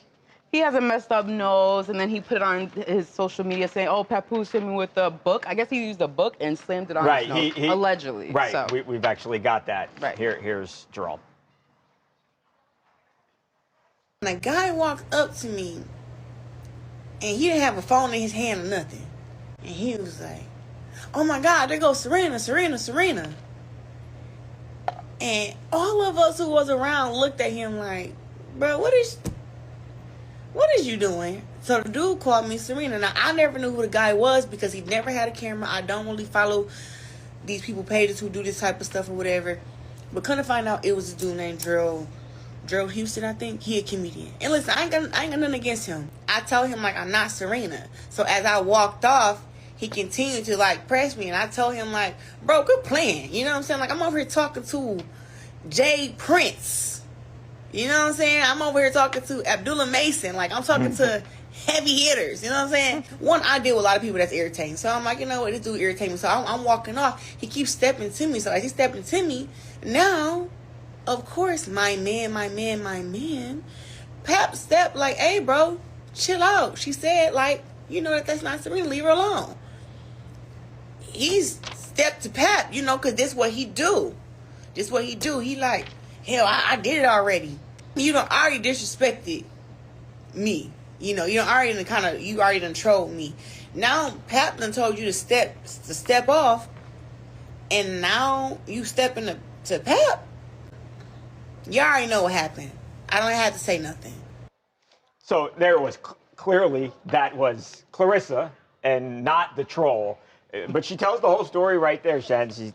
he has a messed up nose, and then he put it on his social media saying, "Oh, Papoose hit me with a book." I guess he used a book and slammed it on his nose, allegedly. Right. So. We've actually got that. Right. Here's Gerald. When a guy walked up to me, and he didn't have a phone in his hand or nothing, and he was like, "Oh my God, there goes Serena, Serena, Serena." And all of us who was around looked at him like, "Bro, what is you doing?" So the dude called me Serena. Now, I never knew who the guy was because he never had a camera. I don't really follow these people pages who do this type of stuff or whatever. But couldn't find out it was a dude named Drill Houston, I think. He a comedian. And listen, I ain't got nothing against him. I told him, like, I'm not Serena. So as I walked off, he continued to, like, press me. And I told him, like, bro, good plan. You know what I'm saying? Like, I'm over here talking to Jay Prince. You know what I'm saying? I'm over here talking to Abdullah Mason. Like, I'm talking to heavy hitters. You know what I'm saying? One, I deal with a lot of people that's irritating. So I'm like, you know what? This dude irritating me. So I'm walking off. He keeps stepping to me. So as he's stepping to me, now, of course, my man, Pap stepped like, "Hey, bro, chill out." She said, like, you know that's not Serena. Leave her alone. He's stepped to Pap, you know, because this is what he do. This is what he do. He like, hell, I did it already. You done already disrespected me. You know, you already done trolled me. Now Pap done told you to step off, and now you stepping to Pap. You already know what happened. I don't have to say nothing. So there was clearly that was Clarissa and not the troll. But she tells the whole story right there, Shannon.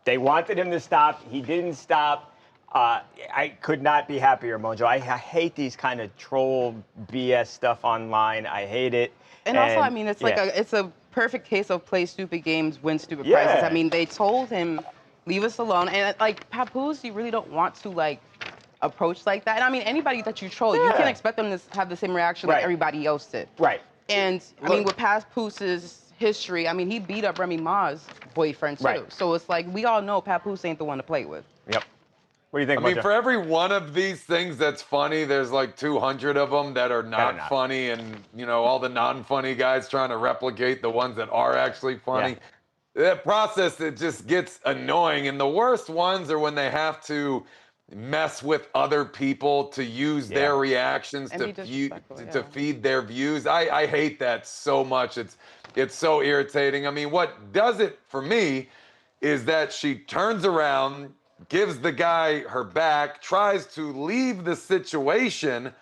They wanted him to stop. He didn't stop. I could not be happier, Mojo. I hate these kind of troll BS stuff online. I hate it. And also, I mean, it's like it's a perfect case of play stupid games, win stupid prizes. I mean, they told him, leave us alone. And like Papoose, you really don't want to like approach like that. And I mean, anybody that you troll, you can't expect them to have the same reaction like everybody else did. Right. And I mean, with Papooses history, I mean, he beat up Remy Ma's boyfriend too. Right. So it's like we all know Papoose ain't the one to play with. Yep. What do you think, I mean, for every one of these things that's funny, there's like 200 of them that are not funny, and you know, all the non-funny guys trying to replicate the ones that are actually funny. That process, it just gets annoying, and the worst ones are when they have to mess with other people to use their reactions to feed their views. I hate that so much. It's so irritating. I mean, what does it for me is that she turns around, gives the guy her back, tries to leave the situation,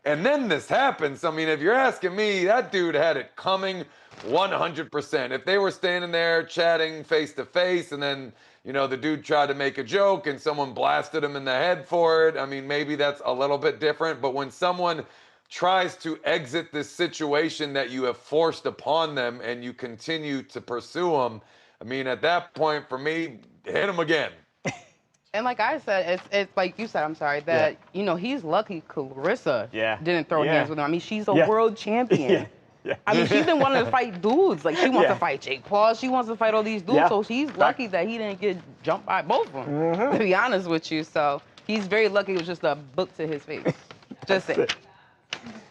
and then this happens. I mean, if you're asking me, that dude had it coming 100%. If they were standing there chatting face to face, and then, you know, the dude tried to make a joke and someone blasted him in the head for it, I mean, maybe that's a little bit different. But when someone tries to exit this situation that you have forced upon them and you continue to pursue them, I mean, at that point, for me, hit him again. And like I said, it's like you said, I'm sorry, that, you know, he's lucky Clarissa didn't throw hands with him. I mean, she's a world champion. I mean, she's been wanting to fight dudes. Like, she wants to fight Jake Paul. She wants to fight all these dudes. So she's lucky that he didn't get jumped by both of them, to be honest with you. So he's very lucky it was just a book to his face. Just say.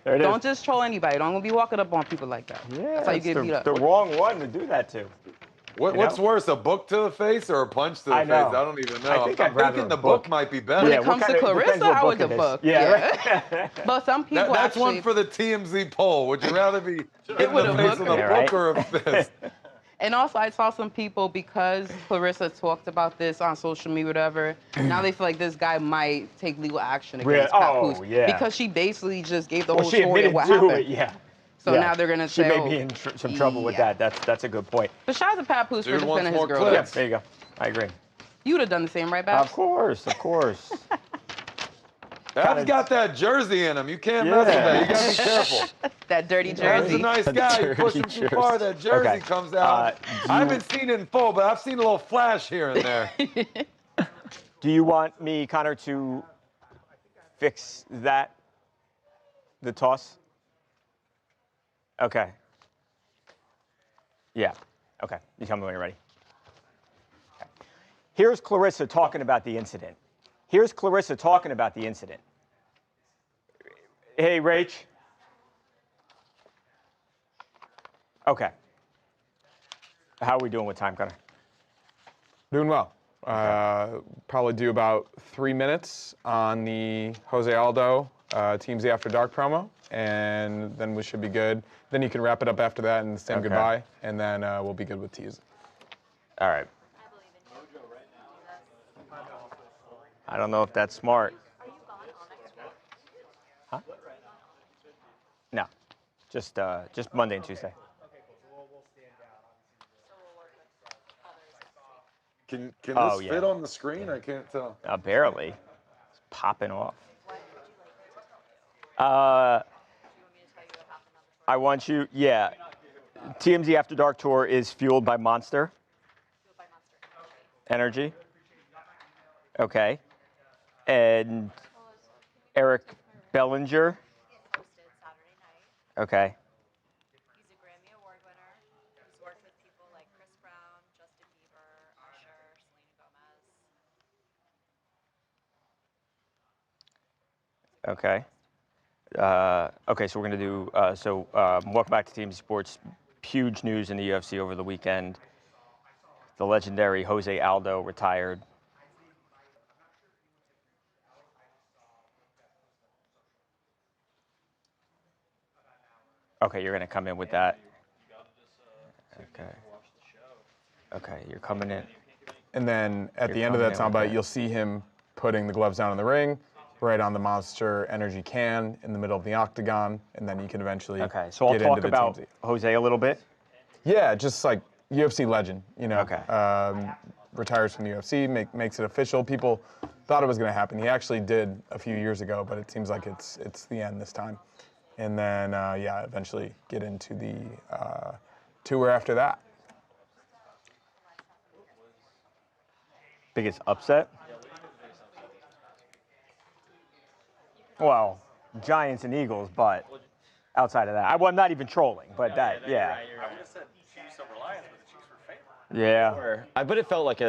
Don't just troll anybody. Don't be walking up on people like that. That's how you get beat up. The wrong one to do that to. What's worse, a book to the face or a punch to the face? I don't even know. I'm thinking the book might be better. When it comes to Clarissa, I would the book. But some people that's one for the TMZ poll. Would you rather be hit in the face with a book or a fist? And also, I saw some people, because Clarissa talked about this on social media, whatever, now they feel like this guy might take legal action against Papoose. Because she basically just gave the whole story of what happened. So now they're going to say, she may be in some trouble with that. That's a good point. But shout out to Papoose for defending his girl. Yeah, there you go. I agree. You would have done the same, right, Babs? Of course. Babs got that jersey in him. You can't mess with that. You got to be careful. That dirty jersey. Babs a nice guy. You push him too far, that jersey comes out. I haven't seen it in full, but I've seen a little flash here and there. Do you want me, Connor, to fix that? The toss? Okay. Yeah. Okay. You tell me when you're ready. Okay. Here's Clarissa talking about the incident. Hey, Rach. Okay. How are we doing with time, Connor? Doing well. Probably do about 3 minutes on the Jose Aldo TMZ After Dark promo, and then we should be good. Then you can wrap it up after that and say goodbye, and then we'll be good with teas. All right. I don't know if that's smart. Huh? No, just Monday and Tuesday. Can this fit on the screen? I can't tell. Barely. It's popping off. I want you, TMZ After Dark Tour is fueled by Monster. Energy. Okay. And Eric Bellinger. Okay. He's a Grammy Award winner. He's worked with people like Chris Brown, Justin Bieber, Usher, Selena Gomez. Okay. Okay, so we're going to do, welcome back to TMZ Sports. Huge news in the UFC over the weekend. The legendary Jose Aldo retired. Okay, you're going to come in with that. Okay, you're coming in. And then at the end of that soundbite, you'll see him putting the gloves down in the ring, right on the Monster Energy can in the middle of the octagon, and then you can eventually Okay, so I'll talk about Jose a little bit. Yeah, just like UFC legend, Okay. Retires from the UFC, makes it official. People thought it was going to happen. He actually did a few years ago, but it seems like it's the end this time. And then, eventually get into the tour after that. Biggest upset? Well, Giants and Eagles, but outside of that, I'm not even trolling, but that, yeah. I would have said Chiefs over Lions, but the Chiefs were favored. Yeah. But it felt like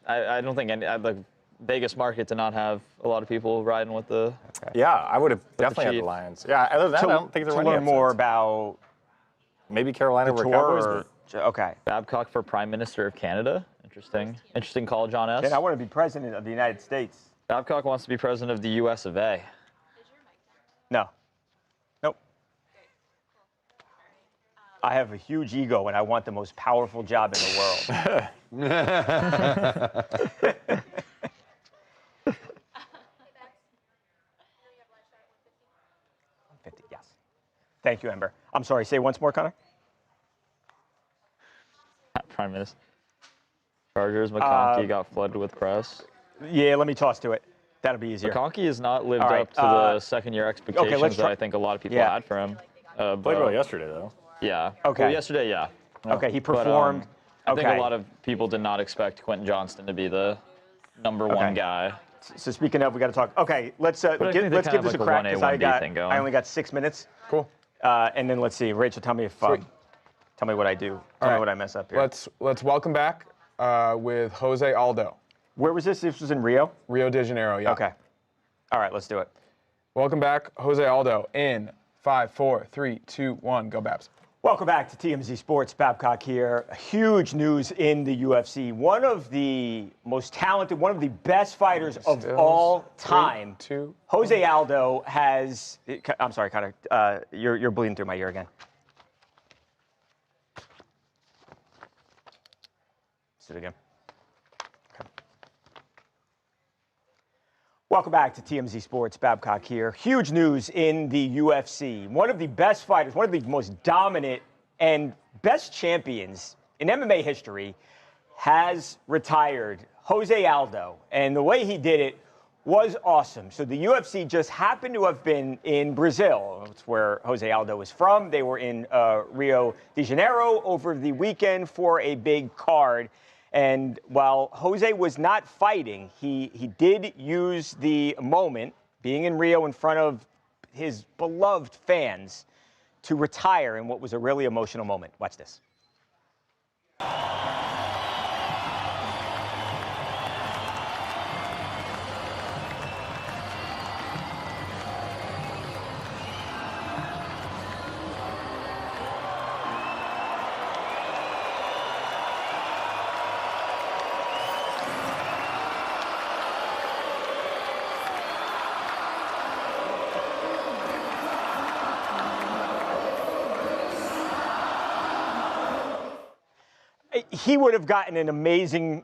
I don't think the Vegas market did not have a lot of people riding with the. Yeah, I would have definitely had the Lions. Yeah, other than that, I don't think there were any learn more about maybe Carolina the over tour. Cowboys. Okay. Babcock for Prime Minister of Canada. Interesting call, John S. Then I want to be president of the United States. Babcock wants to be president of the U.S. of A. No. Nope. I have a huge ego, and I want the most powerful job in the world. 50, yes. Thank you, Ember. I'm sorry, say once more, Connor. Prime Minister. Chargers, McConkey got flooded with press. Yeah, let me toss to it. That'll be easier. McConkey has not lived up to the second-year expectations that I think a lot of people had for him. Played well yesterday, though. Yeah. Okay. Well, yesterday, yeah. Okay, he performed. I think a lot of people did not expect Quentin Johnston to be the number one guy. So speaking of, we got to talk. Okay, let's give this a crack because I only got 6 minutes. Cool. And then let's see. Rachel, tell me tell me what I do. Tell me what I mess up here. Let's welcome back with Jose Aldo. Where was this? This was in Rio? Rio de Janeiro, yeah. Okay. All right, let's do it. Welcome back, Jose Aldo, in 5, 4, 3, 2, 1. Go, Babs. Welcome back to TMZ Sports. Babcock here. Huge news in the UFC. One of the most talented, one of the best fighters of all time. 3, 2, Jose Aldo has. I'm sorry, Connor. You're bleeding through my ear again. Let's do it again. Okay. Welcome back to TMZ Sports. Babcock here. Huge news in the UFC. One of the best fighters, one of the most dominant and best champions in MMA history has retired, Jose Aldo. And the way he did it was awesome. So the UFC just happened to have been in Brazil. That's where Jose Aldo is from. They were in Rio de Janeiro over the weekend for a big card. And while Jose was not fighting, he did use the moment, being in Rio in front of his beloved fans, to retire in what was a really emotional moment. Watch this. He would have gotten an amazing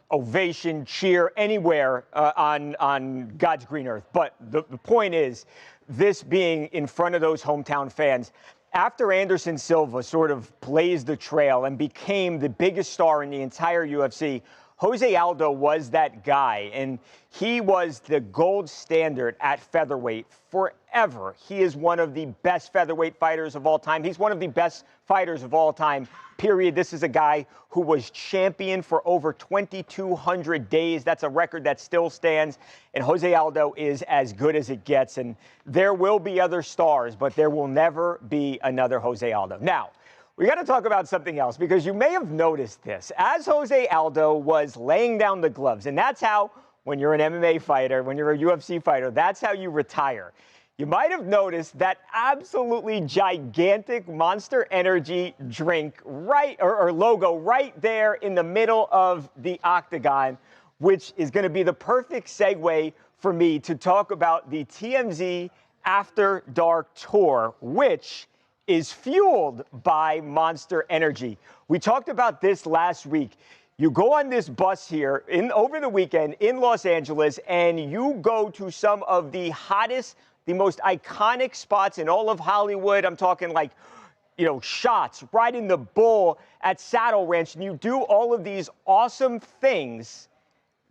ovation, cheer anywhere on God's green earth. But the point is, this being in front of those hometown fans, after Anderson Silva sort of blazed the trail and became the biggest star in the entire UFC, Jose Aldo was that guy, and he was the gold standard at featherweight forever. He is one of the best featherweight fighters of all time. He's one of the best fighters of all time, period. This is a guy who was champion for over 2,200 days. That's a record that still stands, and Jose Aldo is as good as it gets. And there will be other stars, but there will never be another Jose Aldo. Now, we got to talk about something else, because you may have noticed this. As Jose Aldo was laying down the gloves, and that's how, when you're an MMA fighter, when you're a UFC fighter, that's how you retire. You might have noticed that absolutely gigantic Monster Energy drink or logo right there in the middle of the octagon, which is going to be the perfect segue for me to talk about the TMZ After Dark Tour, which is fueled by Monster Energy. We talked about this last week. You go on this bus here over the weekend in Los Angeles, and you go to some of the hottest, the most iconic spots in all of Hollywood. I'm talking like, shots, riding the bull at Saddle Ranch, and you do all of these awesome things.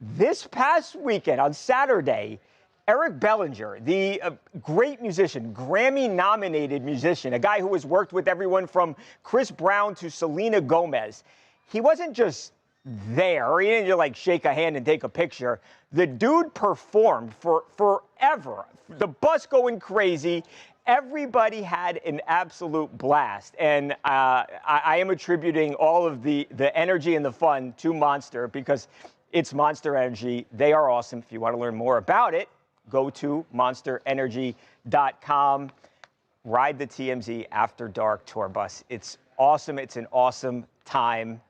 This past weekend, on Saturday, Eric Bellinger, the great musician, Grammy-nominated musician, a guy who has worked with everyone from Chris Brown to Selena Gomez, he wasn't just there. He didn't just like shake a hand and take a picture. The dude performed for forever. The bus going crazy. Everybody had an absolute blast. And I am attributing all of the energy and the fun to Monster, because it's Monster Energy. They are awesome. If you want to learn more about it, go to monsterenergy.com. Ride the TMZ After Dark Tour bus. It's awesome. It's an awesome time.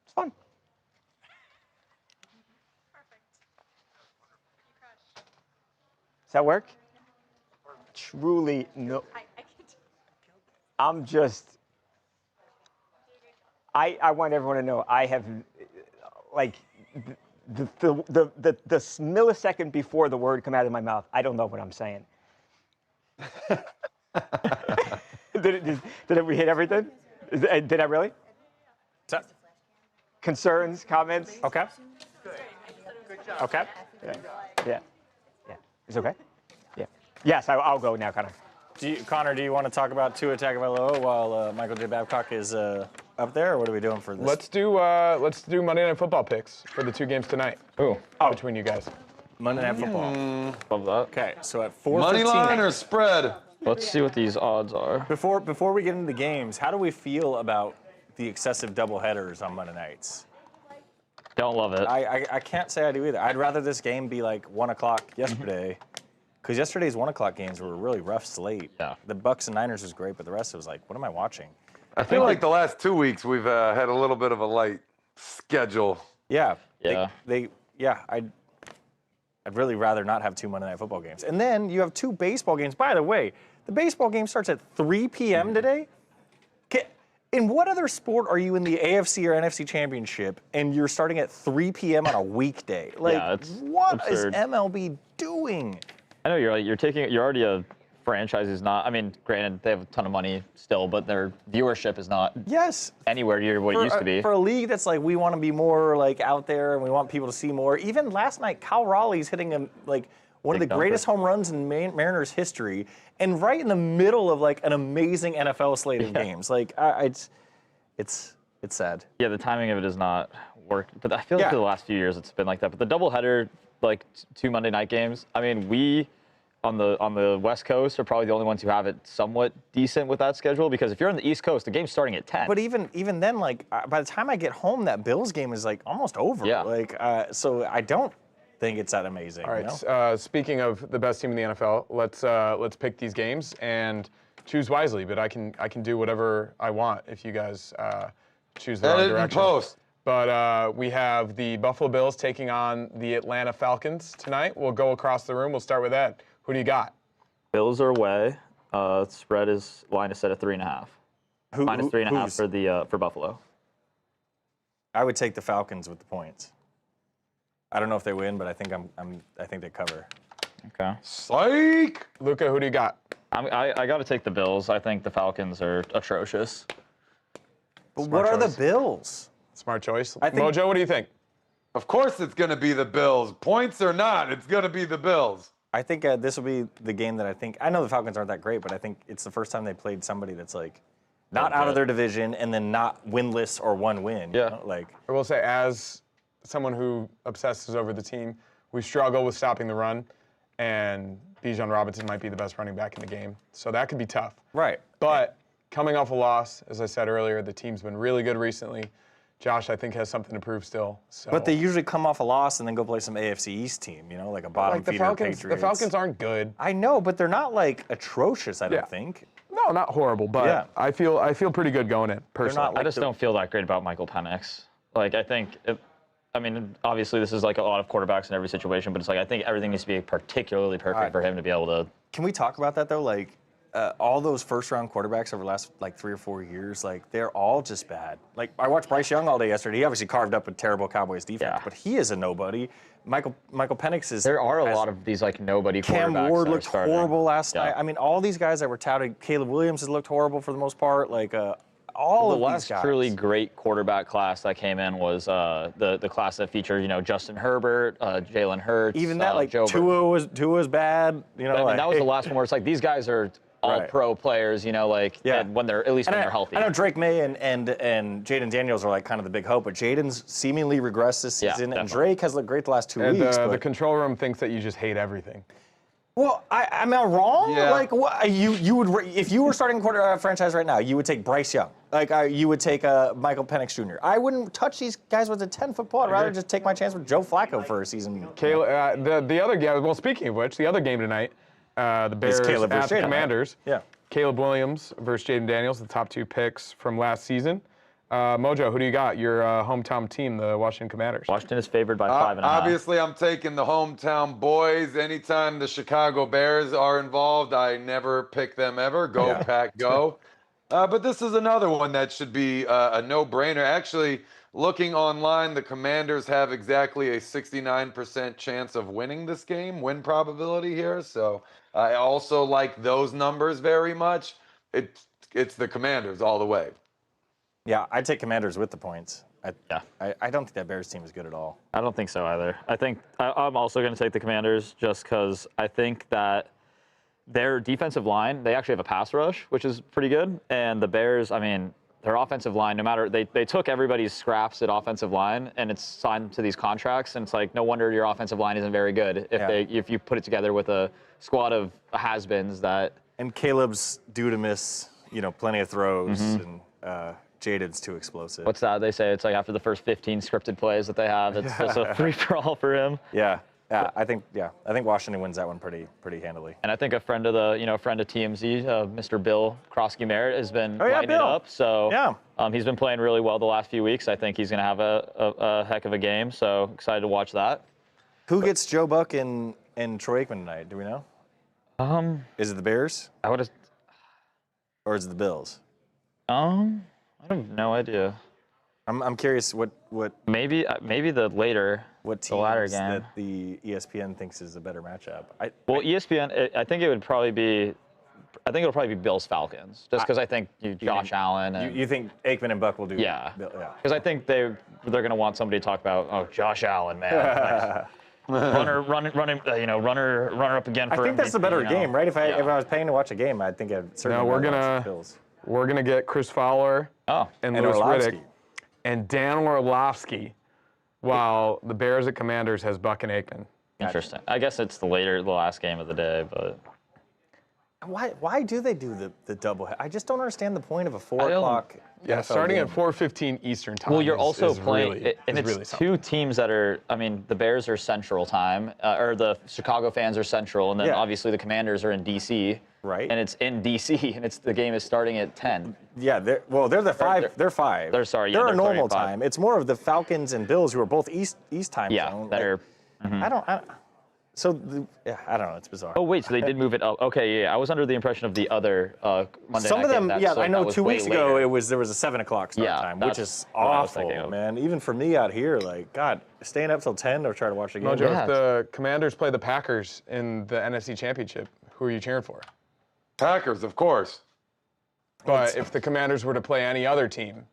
It's fun. Perfect. You crushed. Does that work? Truly, no. I'm just, I want everyone to know I have, like, the millisecond before the word come out of my mouth, I don't know what I'm saying. Did we hit everything? Did I really? Concerns, comments? Okay. Okay. Yeah. It's okay? Yeah. Yes, I'll go now, Connor. Connor, do you want to talk about Tua Tagovailoa while Michael J. Babcock is up there, or what are we doing for this? Let's do Monday Night Football picks for the two games tonight. Between you guys. Monday Night Football. Love that. Okay, so at 4:15. Money line or spread? Let's see what these odds are. Before we get into the games, how do we feel about the excessive doubleheaders on Monday nights? Don't love it. I can't say I do either. I'd rather this game be like 1 o'clock yesterday, because yesterday's 1 o'clock games were a really rough slate. Yeah. The Bucks and Niners was great, but the rest it was like, what am I watching? I feel like the last 2 weeks we've had a little bit of a light schedule. Yeah. Yeah. I'd really rather not have 2 Monday Night Football games. And then you have 2 baseball games. By the way, the baseball game starts at 3 p.m. today. In what other sport are you in the AFC or NFC Championship and you're starting at 3 p.m. on a weekday? Like, Yeah, it's what absurd. is MLB doing? I know you're already a franchise who's not. I mean, granted they have a ton of money still, but their viewership is not. Anywhere near what it used to be. For a league that's like we want to be more like out there and we want people to see more. Even last night, Kyle Raleigh's hitting one of the greatest home runs in Mariners history, and right in the middle of like an amazing NFL slate of games. Like it's sad. Yeah, the timing of it has not worked. But I feel like for the last few years it's been like that. But the doubleheader, like 2 Monday night games. I mean, we on the West Coast are probably the only ones who have it somewhat decent with that schedule. Because if you're on the East Coast, the game's starting at 10. But even then, like by the time I get home, that Bills game is like almost over. Yeah. Like so I don't think it's that amazing. All right. Speaking of the best team in the NFL, let's pick these games and choose wisely. But I can do whatever I want if you guys choose the wrong direction. Post. But we have the Buffalo Bills taking on the Atlanta Falcons tonight. We'll go across the room. We'll start with Ed. Who do you got? Bills are away. Spread is line is set at 3.5. Minus 3.5 for Buffalo. I would take the Falcons with the points. I don't know if they win, but I think they cover. Okay. Psych! Luca, who do you got? I got to take the Bills. I think the Falcons are atrocious. But what are the Bills? Smart choice. Mojo, what do you think? Of course it's going to be the Bills. Points or not, it's going to be the Bills. I think this will be the game that I know the Falcons aren't that great, but I think it's the first time they played somebody that's like not out of their division and then not winless or one win. Yeah. You know? Like I will say, as someone who obsesses over the team, we struggle with stopping the run, and Bijan Robinson might be the best running back in the game. So that could be tough. Right. But coming off a loss, as I said earlier, the team's been really good recently. Josh, I think, has something to prove still. So. But they usually come off a loss and then go play some AFC East team, like a bottom feeder Patriots. The Falcons aren't good. I know, but they're not like atrocious, I don't think. No, not horrible, but I feel pretty good going in, personally. I just don't feel that great about Michael Penix. Like, I think, obviously this is like a lot of quarterbacks in every situation, but it's like I think everything needs to be particularly perfect for him to be able to. Can we talk about that, though? Like, all those first-round quarterbacks over the last, 3 or 4 years, they're all just bad. Like, I watched Bryce Young all day yesterday. He obviously carved up a terrible Cowboys defense, but he is a nobody. Michael Penix is... There are a lot of these, nobody quarterbacks. Cam Ward looked horrible last night. I mean, all these guys that were touted, Caleb Williams has looked horrible for the most part. All of these guys. The last truly great quarterback class that came in was the class that featured, Justin Herbert, Jalen Hurts. Even that, Tua was bad. That was the last one where it's like these guys are all-pro players, when they're at least when they're healthy. I know Drake May and Jaden Daniels are kind of the big hope, but Jaden's seemingly regressed this season, and Drake has looked great the last 2 weeks. The control room thinks that you just hate everything. Well, am I wrong? Yeah. What, you would, if you were starting a franchise right now, you would take Bryce Young. You would take Michael Penix Jr. I wouldn't touch these guys with a 10-foot pole. I'd rather just take my chance with Joe Flacco for a season. The other game. Well, speaking of which, the other game tonight, the Bears at the Commanders. Yeah. Caleb Williams versus Jaden Daniels, the top 2 picks from last season. Mojo, who do you got? Your hometown team, the Washington Commanders. Washington is favored by 5.5. Obviously, I'm taking the hometown boys. Anytime the Chicago Bears are involved, I never pick them ever. Go, Pack, go. But this is another one that should be a no-brainer. Actually, looking online, the Commanders have exactly a 69% chance of winning this game, win probability here. So I also like those numbers very much. It's the Commanders all the way. Yeah, I'd take Commanders with the points. I don't think that Bears team is good at all. I don't think so either. I think I'm also going to take the Commanders just because I think that their defensive line, they actually have a pass rush, which is pretty good. And the Bears, their offensive line, no matter, they took everybody's scraps at offensive line and it's signed to these contracts. And it's like, no wonder your offensive line isn't very good if you put it together with a squad of has-beens that. And Caleb's due to miss, plenty of throws and Jaden's too explosive. What's that? They say it's like after the first 15 scripted plays that they have, it's just a free-for-all for him. Yeah. I think Washington wins that one pretty handily. And I think a friend of TMZ, Mr. Bill Krosky-Merritt, has been lighting it up. So he's been playing really well the last few weeks. I think he's going to have a heck of a game. So excited to watch that. Who gets Joe Buck and Troy Aikman tonight? Do we know? Is it the Bears? Or is it the Bills? I I have no idea. I'm curious what maybe the later the latter game that the ESPN thinks is a better matchup. ESPN, I think it'll probably be Bills Falcons, just because I think Josh Allen. And, you think Aikman and Buck will do? Yeah. Because I think they're going to want somebody to talk about. Josh Allen, man. runner up again. I think that's a better game, right? If I was paying to watch a game, I think I'd certainly watch the Bills. We're gonna get Chris Fowler and Louis Riddick and Dan Orlovsky, while the Bears at Commanders has Buck and Aikman. Interesting. I guess it's the last game of the day, but why do they do the double? I just don't understand the point of a 4 o'clock. Yeah, starting at 4:15 Eastern time. Well, you're also playing, really, and it's really two teams that are. I mean, the Bears are Central Time, or the Chicago fans are Central, and then obviously the Commanders are in DC. Right. And it's in DC, and the game is starting at 10. Yeah, they're the 5. They're 5. They're a normal time. It's more of the Falcons and Bills who are both East time zone. Yeah, that are. I don't know. It's bizarre. Oh wait, so they did move it up. Okay, yeah, I was under the impression of the other Monday Some night of them, game I know 2 weeks ago later. there was a 7 o'clock start time, which is what I was awful, thinking of. man. Even for me out here, God, staying up till 10 to try to watch a game. Mojo, if the Commanders play the Packers in the NFC Championship, who are you cheering for? Packers, of course. But if the Commanders were to play any other team,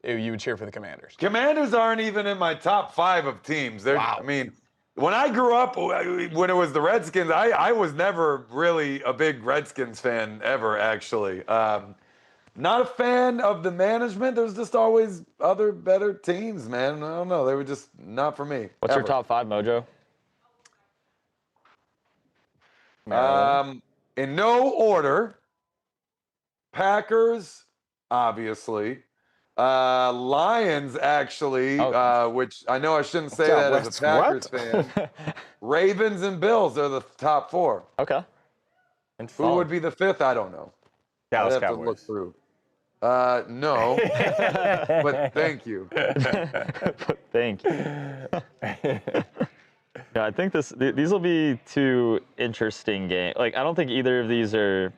you would cheer for the Commanders. Commanders aren't even in my top 5 of teams. Wow. I mean, when I grew up, when it was the Redskins, I was never really a big Redskins fan ever, actually. Not a fan of the management. There's just always other better teams, man. I don't know. They were just not for me. What's your top 5, Mojo? In no order, Packers, obviously. Lions, actually, which I know I shouldn't say that as a Packers fan. Ravens and Bills are the top 4. Okay. And who would be the 5th? I don't know. Dallas I'd have Cowboys. to look through. No, but thank you. Thank you. Yeah, I think these will be 2 interesting games. I don't think either of these are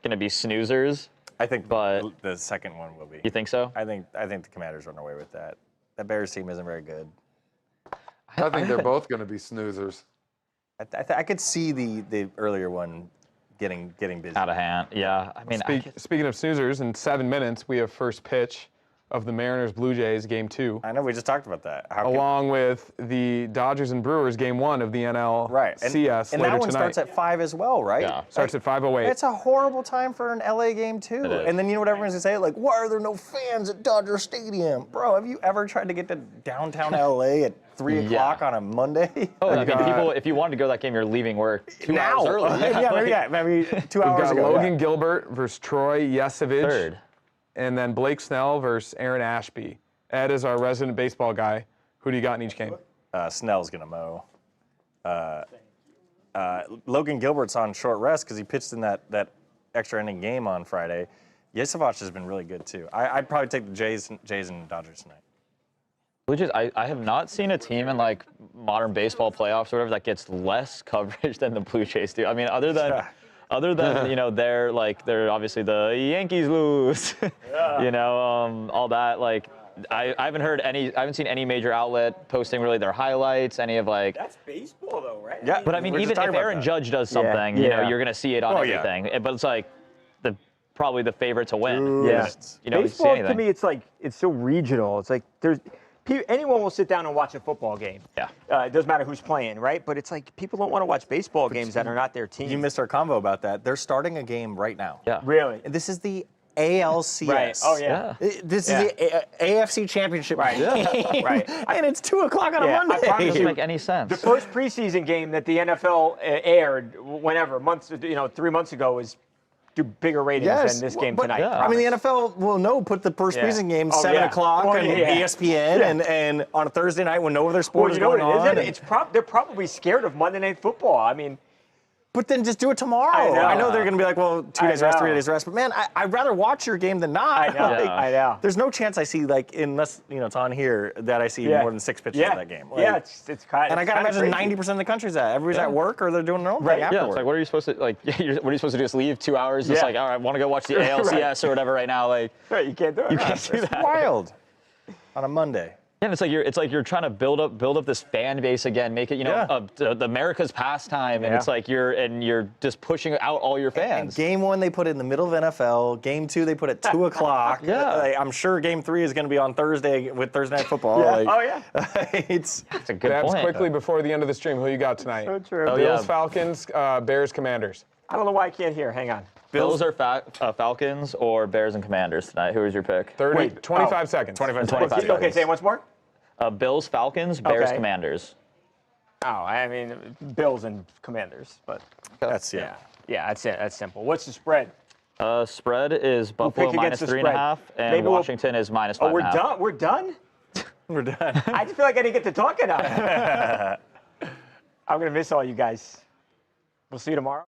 going to be snoozers. I think but the second one will be. You think so? I think the Commanders run away with that. That Bears team isn't very good. I think they're both going to be snoozers. I could see the earlier one getting busy. Out of hand. Yeah. I mean, speaking of snoozers, in 7 minutes we have first pitch of the Mariners Blue Jays Game 2. I know we just talked about that. Along with the Dodgers and Brewers Game 1 of the NL CS and later that one tonight. starts at 5 as well, right? Yeah, starts at 5:08. It's a horrible time for an LA game too. And then you know what everyone's gonna say? Why are there no fans at Dodger Stadium? Bro, have you ever tried to get to downtown LA at 3 o'clock on a Monday? Oh, I mean, people, if you wanted to go to that game, you're leaving work 2 hours early. maybe 2 hours We've got ago. Logan Gilbert versus Troy Yesevich. Third. And then Blake Snell versus Aaron Ashby. Ed is our resident baseball guy. Who do you got in each game? Snell's going to mow. Logan Gilbert's on short rest because he pitched in that extra inning game on Friday. Yesevich has been really good, too. I'd probably take the Jays and Dodgers tonight. Blue Jays, I have not seen a team in modern baseball playoffs or whatever that gets less coverage than the Blue Jays do. I mean, other than they're obviously the Yankees lose, all that. I haven't seen any major outlet posting really their highlights, any of That's baseball though, right? Yeah. But I mean, even if Aaron Judge does something, you're going to see it on everything. Yeah. But it's probably the favorite to win. Yeah. You see Baseball anything. to me, it's so regional. It's anyone will sit down and watch a football game. Yeah. It doesn't matter who's playing, right? But it's people don't want to watch baseball games that are not their team. You missed our convo about that. They're starting a game right now. Yeah. Really? This is the ALCS. Right. Oh, yeah. This is the AFC Championship. Right. Game. Right. And it's 2 o'clock on a Monday. It doesn't make any sense. The first preseason game that the NFL aired, 3 months ago, was do bigger ratings than this game tonight. Yeah. I mean, the NFL will put the first preseason game 7 o'clock on ESPN and on a Thursday night when no other sport is going on. They're probably scared of Monday Night Football. I mean, But then just do it tomorrow. I know they're going to be like, well, 2 days rest, 3 days rest. But man, I'd rather watch your game than not. I know. I know. There's no chance I see, like, unless it's on here, that I see more than 6 pitches of that game. Like, it's kind of. And I got to imagine 90% of the country's everybody's at work or they're doing their own thing afterwards. Yeah, it's like, what are you supposed to what are you supposed to do? Just leave 2 hours? Just like, all right, I want to go watch the ALCS or whatever right now. Like, you can't do it. You can't do that. It's wild on a Monday. Yeah, it's like you're trying to build up this fan base again, make it the America's pastime, and it's like you're just pushing out all your fans. And game 1 they put it in the middle of NFL. Game 2 they put it at 2 o'clock. I'm sure game 3 is going to be on Thursday with Thursday Night Football. It's a good Babs, point. quickly before the end of the stream, who you got tonight? So true. Bills, Falcons, Bears, Commanders. I don't know why I can't hear. Hang on. Bills or Falcons or Bears and Commanders tonight? Who is your pick? 25 seconds. 25 seconds. Okay, say it once more. Bills, Falcons, Bears, Commanders. Oh, I mean, Bills and Commanders, but that's yeah, that's it. That's simple. What's the spread? Spread is Buffalo minus 3.5, and Maybe Washington is minus 5.5. Oh, we're done. We're done. We're done. I just feel like I didn't get to talk enough. I'm gonna miss all you guys. We'll see you tomorrow.